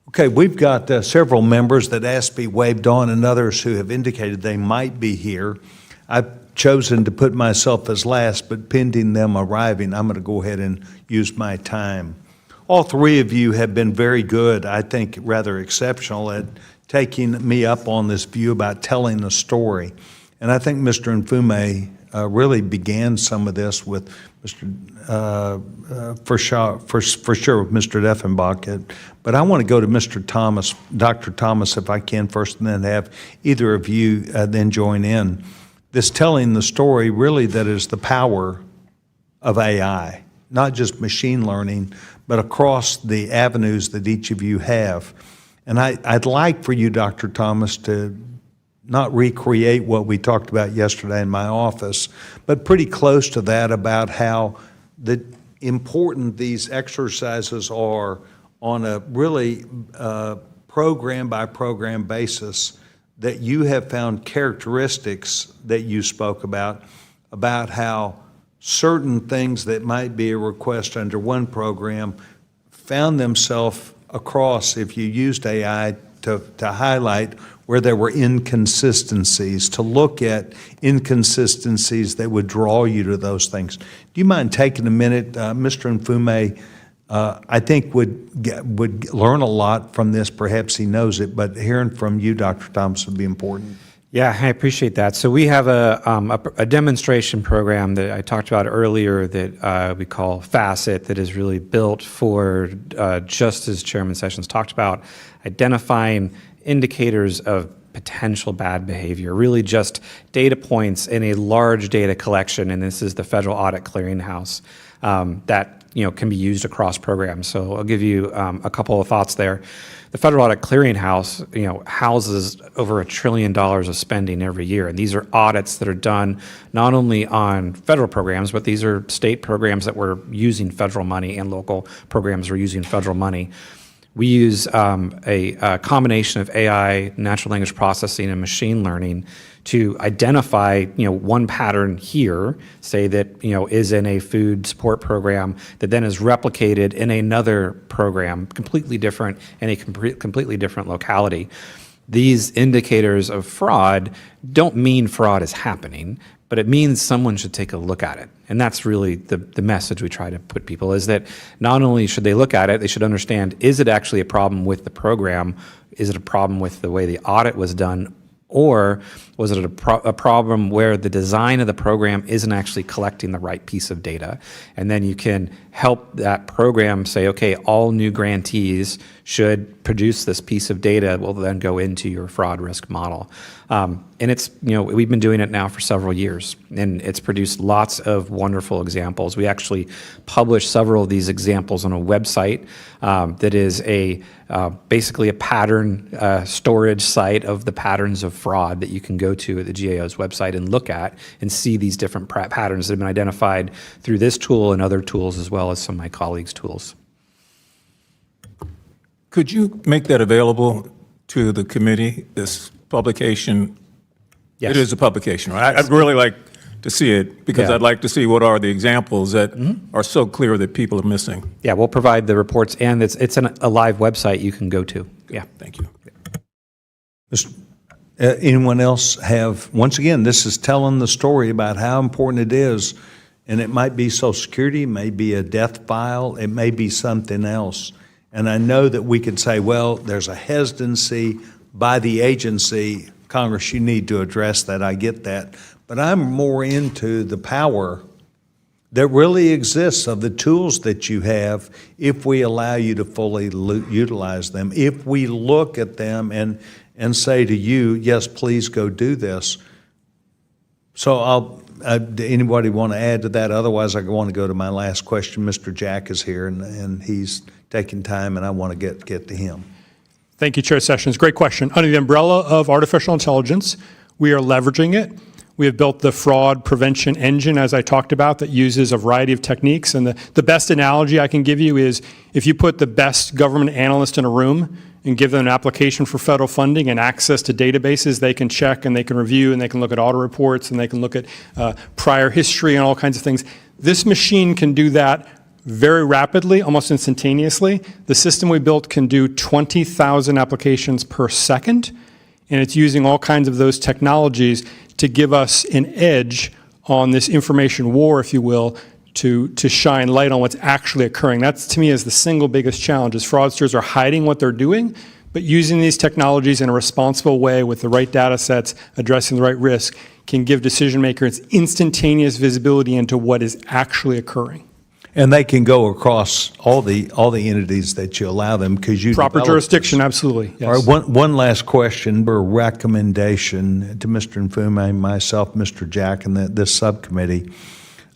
[SPEAKER 1] Okay, we've got several members that asked to be waived on and others who have indicated they might be here. I've chosen to put myself as last, but pending them arriving, I'm going to go ahead and use my time. All three of you have been very good, I think rather exceptional, at taking me up on this view about telling a story. And I think Mr. Mfume really began some of this with for sure with Mr. Dieffenbach. But I want to go to Mr. Thomas, Dr. Thomas, if I can first, and then have either of you then join in. This telling the story, really, that is the power of AI, not just machine learning, but across the avenues that each of you have. And I'd like for you, Dr. Thomas, to not recreate what we talked about yesterday in my office, but pretty close to that, about how important these exercises are on a really program-by-program basis, that you have found characteristics that you spoke about how certain things that might be a request under one program found themselves across, if you used AI to highlight where there were inconsistencies, to look at inconsistencies that would draw you to those things. Do you mind taking a minute? Mr. Mfume, I think would learn a lot from this. Perhaps he knows it, but hearing from you, Dr. Thomas, would be important.
[SPEAKER 5] Yeah, I appreciate that. So we have a demonstration program that I talked about earlier that we call FACET, that is really built for, just as Chairman Sessions talked about, identifying indicators of potential bad behavior, really just data points in a large data collection, and this is the Federal Audit Clearinghouse that can be used across programs. So I'll give you a couple of thoughts there. The Federal Audit Clearinghouse, houses over $1 trillion of spending every year, and these are audits that are done not only on federal programs, but these are state programs that were using federal money and local programs were using federal money. We use a combination of AI, natural language processing, and machine learning to identify, one pattern here, say that, is in a food support program that then is replicated in another program, completely different, in a completely different locality. these indicators of fraud don't mean fraud is happening, but it means someone should take a look at it. And that's really the message we try to put people, is that not only should they look at it, they should understand, is it actually a problem with the program? Is it a problem with the way the audit was done? Or was it a problem where the design of the program isn't actually collecting the right piece of data? And then you can help that program say, okay, all new grantees should produce this piece of data, will then go into your fraud risk model. And it's, we've been doing it now for several years, and it's produced lots of wonderful examples. We actually publish several of these examples on a website that is basically a pattern storage site of the patterns of fraud that you can go to at the GAO's website and look at and see these different patterns that have been identified through this tool and other tools, as well as some of my colleagues' tools.
[SPEAKER 2] Could you make that available to the committee, this publication?
[SPEAKER 5] Yes.
[SPEAKER 2] It is a publication, right? I'd really like to see it, because
[SPEAKER 5] Yeah.
[SPEAKER 2] I'd like to see what are the examples that are so clear that people are missing.
[SPEAKER 5] Yeah, we'll provide the reports, and it's a live website you can go to. Yeah.
[SPEAKER 2] Thank you.
[SPEAKER 1] Anyone else have, once again, this is telling the story about how important it is, and it might be Social Security, it may be a death file, it may be something else. And I know that we could say, well, there's a hesitancy by the agency. Congress, you need to address that. I get that. But I'm more into the power that really exists of the tools that you have if we allow you to fully utilize them. If we look at them and say to you, yes, please go do this. So anybody want to add to that? Otherwise, I want to go to my last question. Mr. Jack is here, and he's taking time, and I want to get to him.
[SPEAKER 3] Thank you, Chair Sessions. Great question. Under the umbrella of artificial intelligence, we are leveraging it. We have built the fraud prevention engine, as I talked about, that uses a variety of techniques. And the best analogy I can give you is if you put the best government analyst in a room and give them an application for federal funding and access to databases, they can check and they can review and they can look at audit reports and they can look at prior history and all kinds of things. This machine can do that very rapidly, almost instantaneously. The system we built can do 20,000 applications per second, and it's using all kinds of those technologies to give us an edge on this information war, if you will, to shine light on what's actually occurring. That's, to me, is the single biggest challenge, is fraudsters are hiding what they're doing, but using these technologies in a responsible way with the right data sets, addressing the right risk, can give decision makers instantaneous visibility into what is actually occurring.
[SPEAKER 1] And they can go across all the entities that you allow them, because you
[SPEAKER 3] Proper
[SPEAKER 1] develop
[SPEAKER 3] jurisdiction,
[SPEAKER 1] this.
[SPEAKER 3] absolutely. Yes.
[SPEAKER 1] All right, one last question, or recommendation to Mr. Nfume, myself, Mr. Jack, and this subcommittee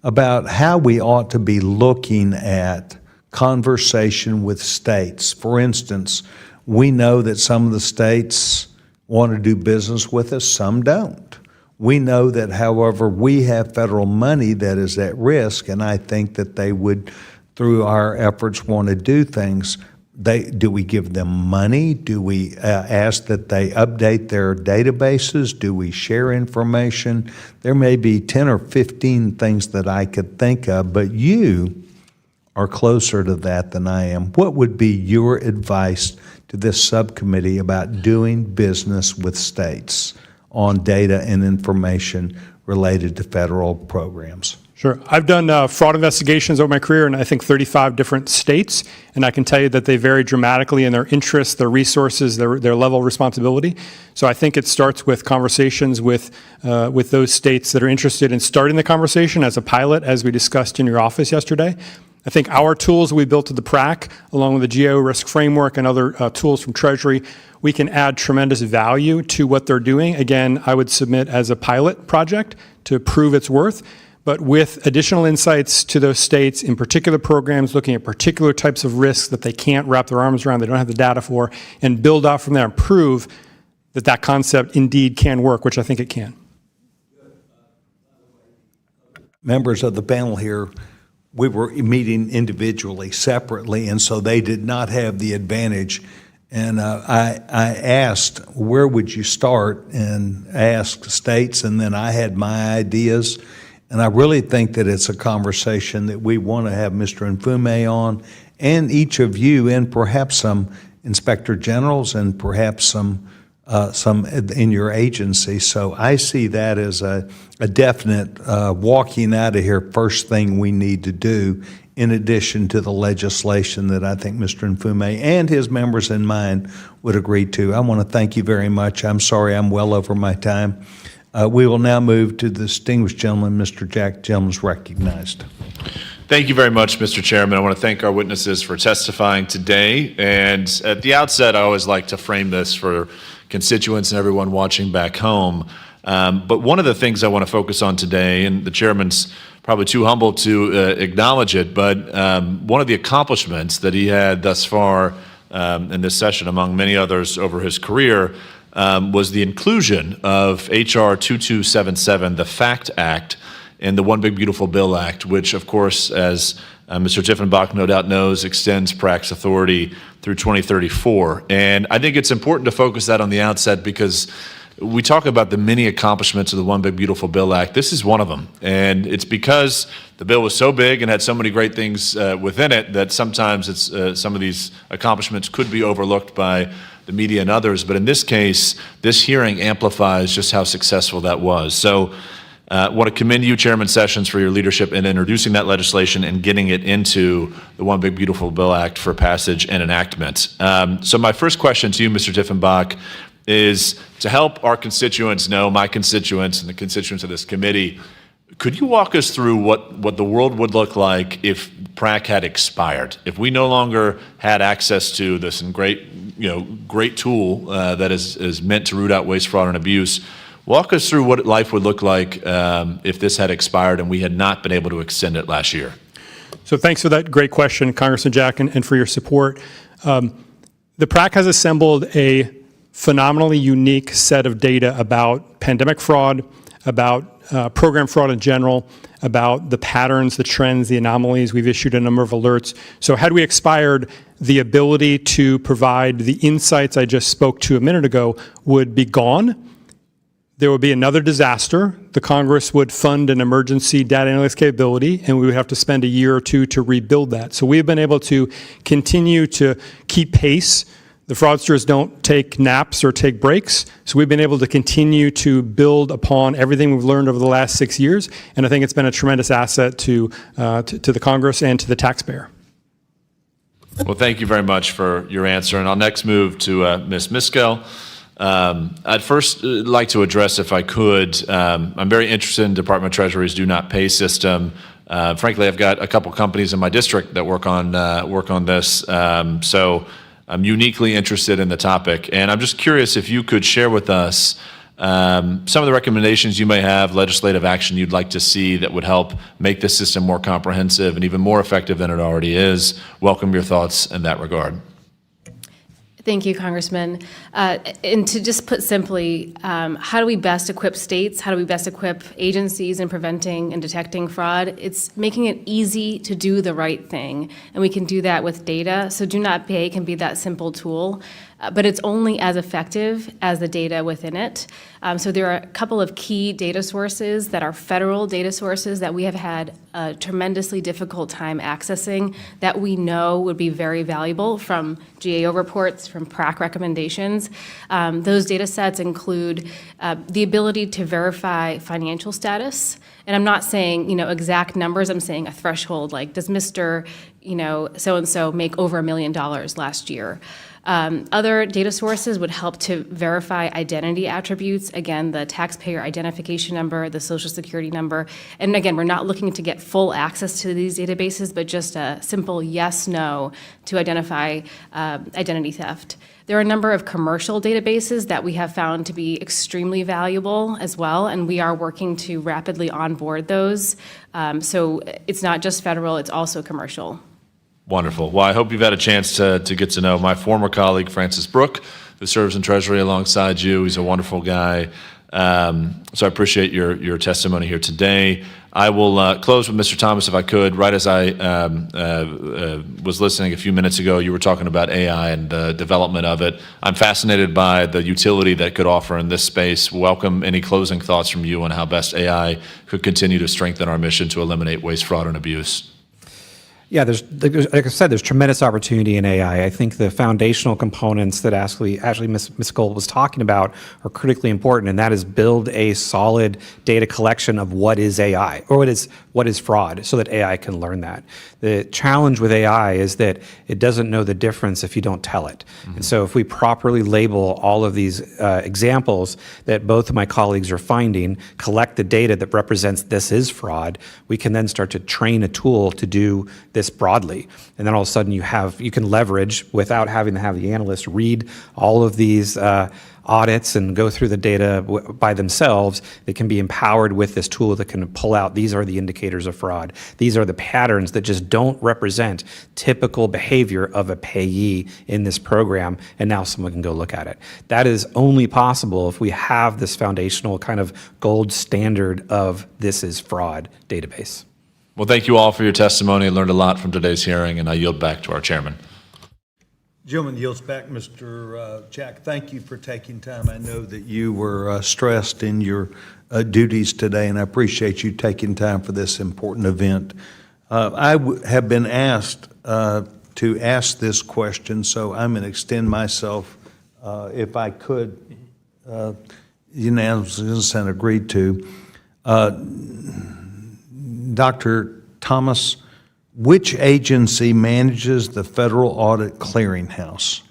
[SPEAKER 1] about how we ought to be looking at conversation with states. For instance, we know that some of the states want to do business with us, some don't. We know that, however, we have federal money that is at risk, and I think that they would, through our efforts, want to do things. Do we give them money? Do we ask that they update their databases? Do we share information? There may be 10 or 15 things that I could think of, but you are closer to that than I am. What would be your advice to this subcommittee about doing business with states on data and information related to federal programs?
[SPEAKER 3] Sure. I've done fraud investigations over my career in, I think, 35 different states, and I can tell you that they vary dramatically in their interests, their resources, their level of responsibility. So I think it starts with conversations with those states that are interested in starting the conversation as a pilot, as we discussed in your office yesterday. I think our tools we built at the PRAC, along with the GAO risk framework and other tools from Treasury, we can add tremendous value to what they're doing. Again, I would submit as a pilot project to prove its worth, but with additional insights to those states, in particular programs, looking at particular types of risks that they can't wrap their arms around, they don't have the data for, and build out from there and prove that that concept indeed can work, which I think it can.
[SPEAKER 1] Members of the panel here, we were meeting individually, separately, and so they did not have the advantage. And I asked, where would you start, and asked states, and then I had my ideas. And I really think that it's a conversation that we want to have Mr. Nfume on, and each of you, and perhaps some inspector generals, and perhaps some some in your agency. So I see that as a definite walking out of here first thing we need to do, in addition to the legislation that I think Mr. Mfume and his members in mine would agree to. I want to thank you very much. I'm sorry I'm well over my time. We will now move to the distinguished gentleman, Mr. Jack Jones, recognized.
[SPEAKER 11] Thank you very much, Mr. Chairman. I want to thank our witnesses for testifying today. And at the outset, I always like to frame this for constituents and everyone watching back home. But one of the things I want to focus on today, and the chairman's probably too humble to acknowledge it, but one of the accomplishments that he had thus far in this session, among many others over his career, was the inclusion of H.R. 2277, the FACT Act, in the One Big Beautiful Bill Act, which, of course, as Mr. Dieffenbach no doubt knows, extends PRAC's authority through 2034. And I think it's important to focus that on the outset because we talk about the many accomplishments of the One Big Beautiful Bill Act. This is one of them. And it's because the bill was so big and had so many great things within it that sometimes it's, some of these accomplishments could be overlooked by the media and others. But in this case, this hearing amplifies just how successful that was. So I want to commend you, Chairman Sessions, for your leadership in introducing that legislation and getting it into the One Big Beautiful Bill Act for passage and enactment. So my first question to you, Mr. Dieffenbach, is to help our constituents know, my constituents and the constituents of this committee, could you walk us through what the world would look like if PRAC had expired? If we no longer had access to this great tool that is meant to root out waste, fraud, and abuse, walk us through what life would look like if this had expired and we had not been able to extend it last year.
[SPEAKER 3] So thanks for that great question, Congressman Jack, and for your support. The PRAC has assembled a phenomenally unique set of data about pandemic fraud, about program fraud in general, about the patterns, the trends, the anomalies. We've issued a number of alerts. So had we expired, the ability to provide the insights I just spoke to a minute ago would be gone. There would be another disaster. The Congress would fund an emergency data analytics capability, and we would have to spend a year or two to rebuild that. So we've been able to continue to keep pace. The fraudsters don't take naps or take breaks, so we've been able to continue to build upon everything we've learned over the last 6 years, and I think it's been a tremendous asset to the Congress and to the taxpayer.
[SPEAKER 11] Well, thank you very much for your answer, and I'll next move to Ms. Miskell. I'd first like to address, if I could, I'm very interested in Department of Treasury's do not pay system. Frankly, I've got a couple companies in my district that work on this, so I'm uniquely interested in the topic. And I'm just curious if you could share with us some of the recommendations you may have, legislative action you'd like to see that would help make this system more comprehensive and even more effective than it already is. Welcome your thoughts in that regard.
[SPEAKER 4] Thank you, Congressman. And to just put simply, how do we best equip states? How do we best equip agencies in preventing and detecting fraud? It's making it easy to do the right thing, and we can do that with data. So Do Not Pay can be that simple tool, but it's only as effective as the data within it. So there are a couple of key data sources that are federal data sources that we have had a tremendously difficult time accessing that we know would be very valuable, from GAO reports, from PRAC recommendations. Those data sets include the ability to verify financial status. And I'm not saying, exact numbers, I'm saying a threshold, like does Mr. So-and-so make over $1 million last year? Other data sources would help to verify identity attributes, again, the taxpayer identification number, the social security number. And again, we're not looking to get full access to these databases, but just a simple yes, no to identify identity theft. There are a number of commercial databases that we have found to be extremely valuable as well, and we are working to rapidly onboard those. So it's not just federal, it's also commercial.
[SPEAKER 11] Wonderful. Well, I hope you've had a chance to get to know my former colleague, Francis Brooke, who serves in Treasury alongside you. He's a wonderful guy. So I appreciate your testimony here today. I will close with Mr. Thomas, if I could. Right as I was listening a few minutes ago, you were talking about AI and the development of it. I'm fascinated by the utility that could offer in this space. Welcome any closing thoughts from you on how best AI could continue to strengthen our mission to eliminate waste, fraud, and abuse.
[SPEAKER 5] Yeah, like I said, there's tremendous opportunity in AI. I think the foundational components that actually Miskell was talking about are critically important, and that is build a solid data collection of what is AI or what is fraud, so that AI can learn that. The challenge with AI is that it doesn't know the difference if you don't tell it. And so if we properly label all of these examples that both of my colleagues are finding, collect the data that represents this is fraud, we can then start to train a tool to do this broadly. And then all of a sudden you can leverage, without having to have the analyst read all of these audits and go through the data by themselves. They can be empowered with this tool that can pull out, these are the indicators of fraud. These are the patterns that just don't represent typical behavior of a payee in this program, and now someone can go look at it. That is only possible if we have this foundational kind of gold standard of this is fraud database.
[SPEAKER 11] Well, thank you all for your testimony. I learned a lot from today's hearing, and I yield back to our chairman.
[SPEAKER 1] Gentleman yields back. Mr. Jack, thank you for taking time. I know that you were stressed in your duties today, and I appreciate you taking time for this important event. I have been asked to ask this question, so I'm going to extend myself, if I could, unanimously and agreed to. Dr. Thomas, which agency manages the Federal Audit Clearinghouse?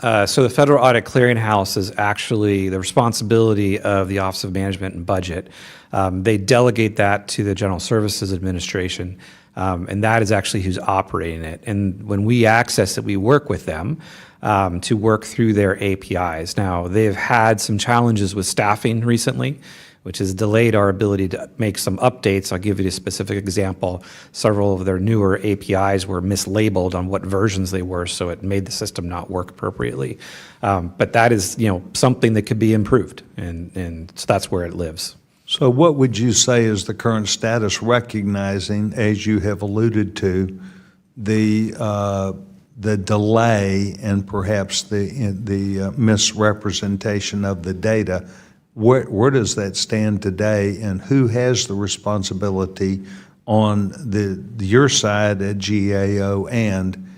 [SPEAKER 5] So the Federal Audit Clearinghouse is actually the responsibility of the Office of Management and Budget. They delegate that to the General Services Administration, and that is actually who's operating it. And when we access it, we work with them to work through their APIs. Now, they've had some challenges with staffing recently, which has delayed our ability to make some updates. I'll give you a specific example. Several of their newer APIs were mislabeled on what versions they were, so it made the system not work appropriately. But that is, something that could be improved, and so that's where it lives.
[SPEAKER 1] So what would you say is the current status, recognizing, as you have alluded to, the delay and perhaps the misrepresentation of the data? Where does that stand today, and who has the responsibility on your side at GAO and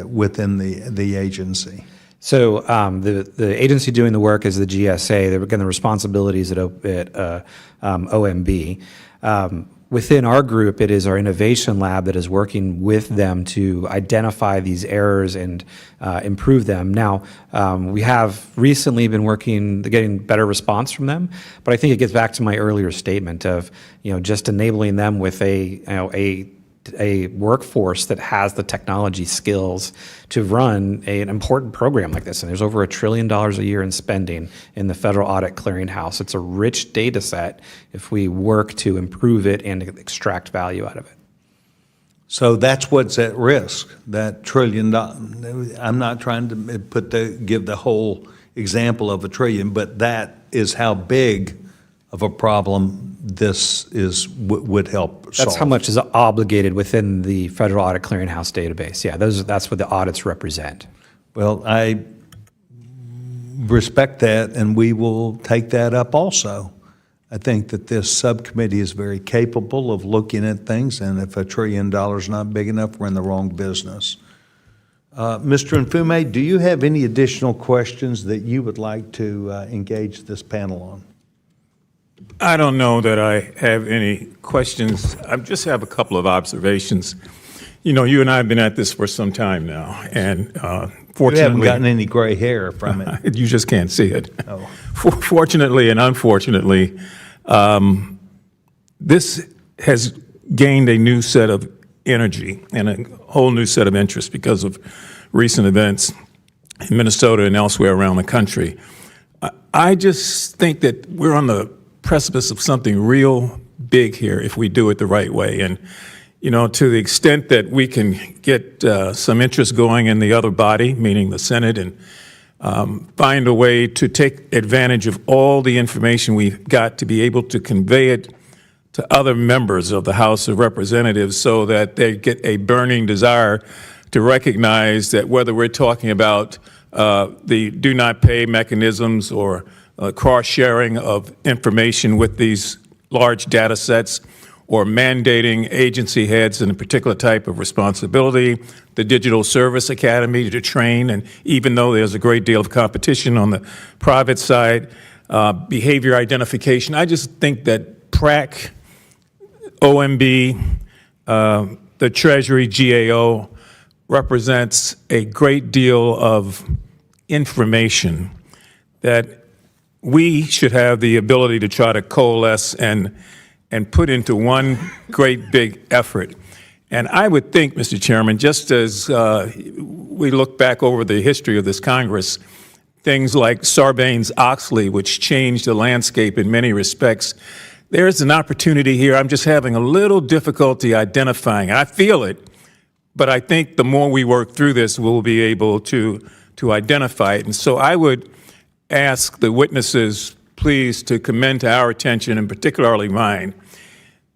[SPEAKER 1] within the agency?
[SPEAKER 5] So the agency doing the work is the GSA. Again, the responsibilities at OMB. Within our group, it is our innovation lab that is working with them to identify these errors and improve them. Now, we have recently been getting better response from them, but I think it gets back to my earlier statement of, just enabling them with a workforce that has the technology skills to run an important program like this. And there's over $1 trillion a year in spending in the Federal Audit Clearinghouse. It's a rich data set if we work to improve it and extract value out of it.
[SPEAKER 1] So that's what's at risk, that $1 trillion. I'm not trying to give the whole example of $1 trillion, but that is how big of a problem this would help solve.
[SPEAKER 5] That's how much is obligated within the Federal Audit Clearinghouse database. Yeah, that's what the audits represent.
[SPEAKER 1] Well, I respect that, and we will take that up also. I think that this subcommittee is very capable of looking at things, and if $1 trillion is not big enough, we're in the wrong business. Mr. Mfume, do you have any additional questions that you would like to engage this panel on?
[SPEAKER 2] I don't know that I have any questions. I just have a couple of observations. You and I have been at this for some time now, and fortunately—
[SPEAKER 1] You haven't gotten any gray hair from it.
[SPEAKER 2] You just can't see it.
[SPEAKER 1] Oh.
[SPEAKER 2] Fortunately and unfortunately, this has gained a new set of energy and a whole new set of interest because of recent events in Minnesota and elsewhere around the country. I just think that we're on the precipice of something real big here if we do it the right way. And, to the extent that we can get some interest going in the other body, meaning the Senate, and find a way to take advantage of all the information we've got to be able to convey it to other members of the House of Representatives so that they get a burning desire to recognize that whether we're talking about the do not pay mechanisms or cross-sharing of information with these large data sets, or mandating agency heads in a particular type of responsibility, the Digital Service Academy to train, and even though there's a great deal of competition on the private side, behavior identification. I just think that PRAC, OMB, the Treasury, GAO, represents a great deal of information that we should have the ability to try to coalesce and put into one great big effort. And I would think, Mr. Chairman, just as we look back over the history of this Congress, things like Sarbanes-Oxley, which changed the landscape in many respects, there's an opportunity here. I'm just having a little difficulty identifying. I feel it, but I think the more we work through this, we'll be able to identify it. And so I would ask the witnesses, please, to commend to our attention, and particularly mine,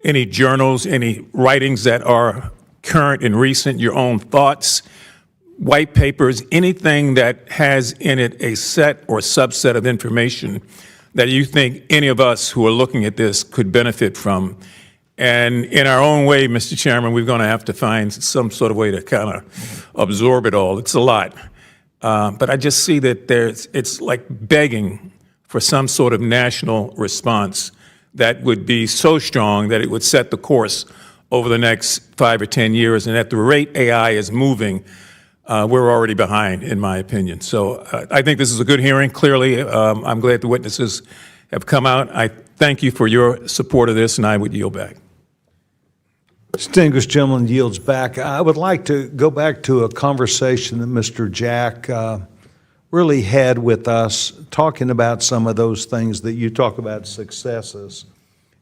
[SPEAKER 2] any journals, any writings that are current and recent, your own thoughts, white papers, anything that has in it a set or subset of information that you think any of us who are looking at this could benefit from. And in our own way, Mr. Chairman, we're going to have to find some sort of way to kind of absorb it all. It's a lot. But I just see that it's like begging for some sort of national response that would be so strong that it would set the course over the next 5 or 10 years. And at the rate AI is moving, we're already behind, in my opinion. So I think this is a good hearing. Clearly, I'm glad the witnesses have come out. I thank you for your support of this, and I would yield back.
[SPEAKER 1] Distinguished gentleman yields back. I would like to go back to a conversation that Mr. Jack really had with us, talking about some of those things that you talk about, successes,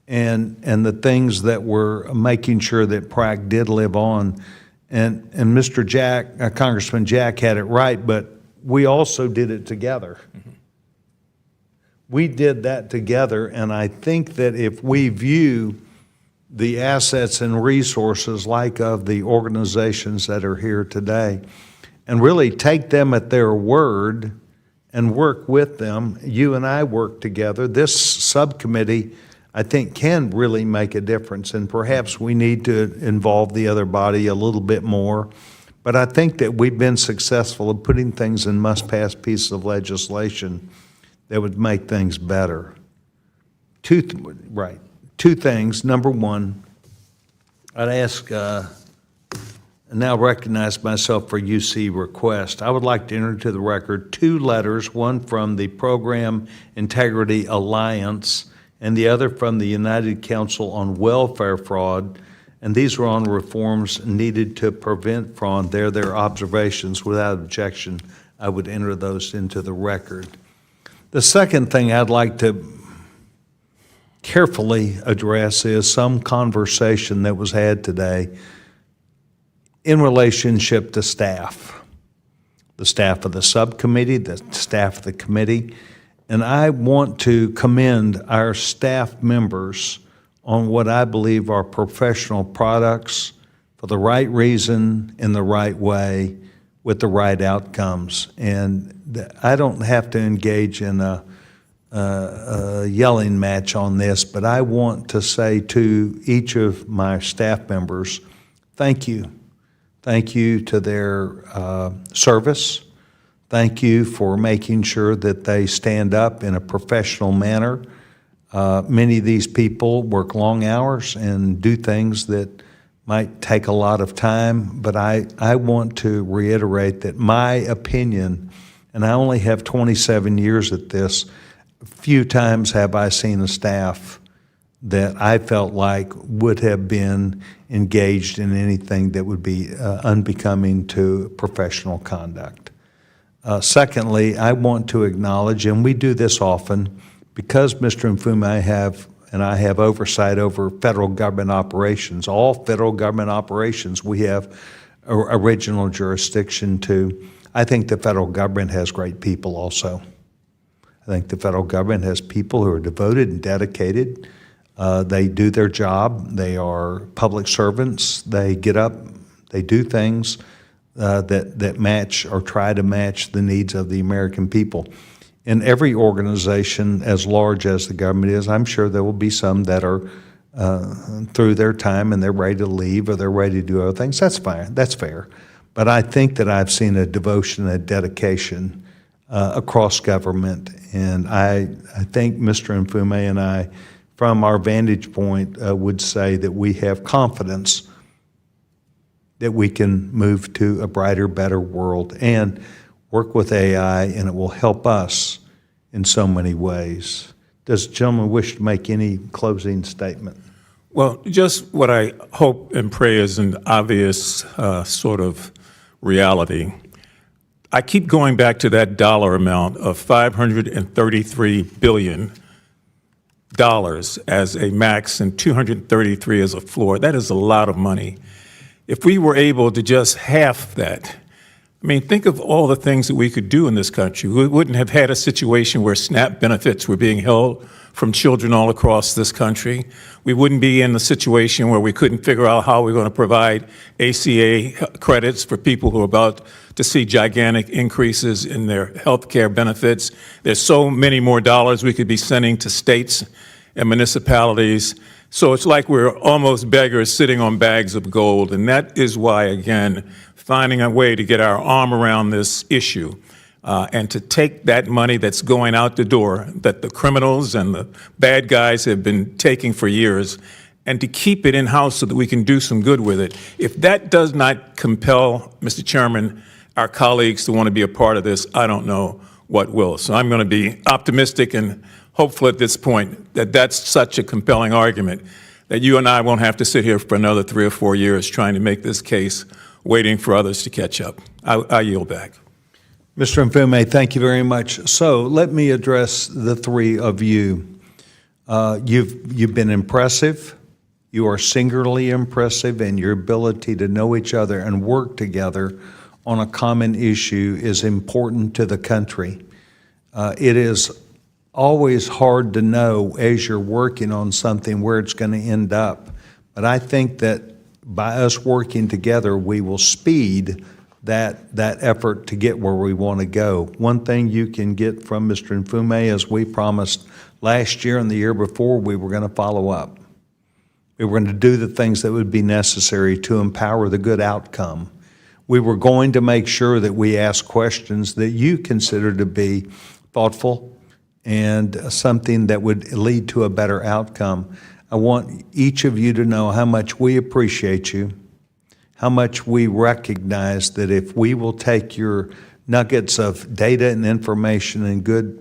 [SPEAKER 1] and the things that were making sure that PRAC did live on. And Mr. Jack, Congressman Jack had it right, but we also did it together. Mm-hmm. We did that together, and I think that if we view the assets and resources like of the organizations that are here today, and really take them at their word and work with them. You and I work together. This subcommittee, I think, can really make a difference, and perhaps we need to involve the other body a little bit more. But I think that we've been successful in putting things in must-pass pieces of legislation that would make things better. Two things. Number one, I'd ask, and now recognize myself for UC request. I would like to enter into the record 2 letters, one from the Program Integrity Alliance and the other from the United Council on Welfare Fraud, and these are on reforms needed to prevent fraud. They're their observations. Without objection, I would enter those into the record. The second thing I'd like to carefully address is some conversation that was had today in relationship to staff, the staff of the subcommittee, the staff of the committee. And I want to commend our staff members on what I believe are professional products for the right reason, in the right way, with the right outcomes. And I don't have to engage in a yelling match on this, but I want to say to each of my staff members, thank you. Thank you to their service. Thank you for making sure that they stand up in a professional manner. Many of these people work long hours and do things that might take a lot of time, but I want to reiterate that my opinion, and I only have 27 years at this, few times have I seen a staff that I felt like would have been engaged in anything that would be unbecoming to professional conduct. Secondly, I want to acknowledge, and we do this often, because Mr. Mfume and I have oversight over federal government operations, all federal government operations we have original jurisdiction to. I think the federal government has great people also. I think the federal government has people who are devoted and dedicated. They do their job. They are public servants. They get up. They do things that match or try to match the needs of the American people. In every organization as large as the government is, I'm sure there will be some that are through their time and they're ready to leave or they're ready to do other things, that's fine, that's fair. But I think that I've seen a devotion, a dedication across government, and I think Mr. Mfume and I, from our vantage point, would say that we have confidence that we can move to a brighter, better world and work with AI, and it will help us in so many ways. Does the gentleman wish to make any closing statement?
[SPEAKER 2] Well, just what I hope and pray is an obvious sort of reality. I keep going back to that dollar amount of $533 billion as a max and 233 as a floor. That is a lot of money. If we were able to just half that, I mean, think of all the things that we could do in this country. We wouldn't have had a situation where SNAP benefits were being held from children all across this country. We wouldn't be in the situation where we couldn't figure out how we're going to provide ACA credits for people who are about to see gigantic increases in their health care benefits. There's so many more dollars we could be sending to states and municipalities. So it's like we're almost beggars sitting on bags of gold. And that is why, again, finding a way to get our arm around this issue and to take that money that's going out the door, that the criminals and the bad guys have been taking for years, and to keep it in-house so that we can do some good with it. If that does not compel, Mr. Chairman, our colleagues to want to be a part of this, I don't know what will. So I'm going to be optimistic and hopeful at this point that that's such a compelling argument that you and I won't have to sit here for another 3 or 4 years trying to make this case, waiting for others to catch up. I yield back.
[SPEAKER 1] Mr. Mfume, thank you very much. So let me address the three of you. You've been impressive. You are singularly impressive, and your ability to know each other and work together on a common issue is important to the country. It is always hard to know as you're working on something where it's going to end up. But I think that by us working together, we will speed that effort to get where we want to go. One thing you can get from Mr. Mfume, as we promised last year and the year before, we were going to follow up. We were going to do the things that would be necessary to empower the good outcome. We were going to make sure that we ask questions that you consider to be thoughtful and something that would lead to a better outcome. I want each of you to know how much we appreciate you, how much we recognize that if we will take your nuggets of data and information and good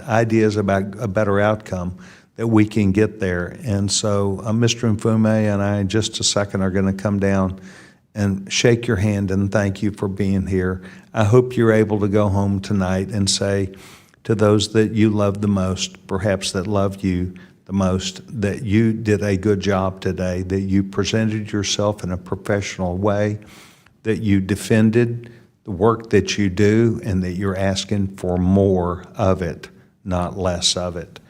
[SPEAKER 1] ideas about a better outcome, that we can get there. And so Mr. Mfume and I in just a second are going to come down and shake your hand and thank you for being here. I hope you're able to go home tonight and say to those that you love the most, perhaps that love you the most, that you did a good job today, that you presented yourself in a professional way, that you defended the work that you do, and that you're asking for more of it, not less of it.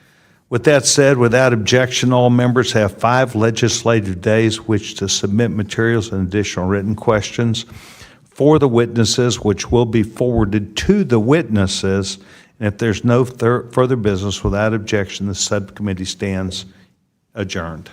[SPEAKER 1] With that said, without objection, all members have 5 legislative days which to submit materials and additional written questions for the witnesses, which will be forwarded to the witnesses. And if there's no further business, without objection, the subcommittee stands adjourned.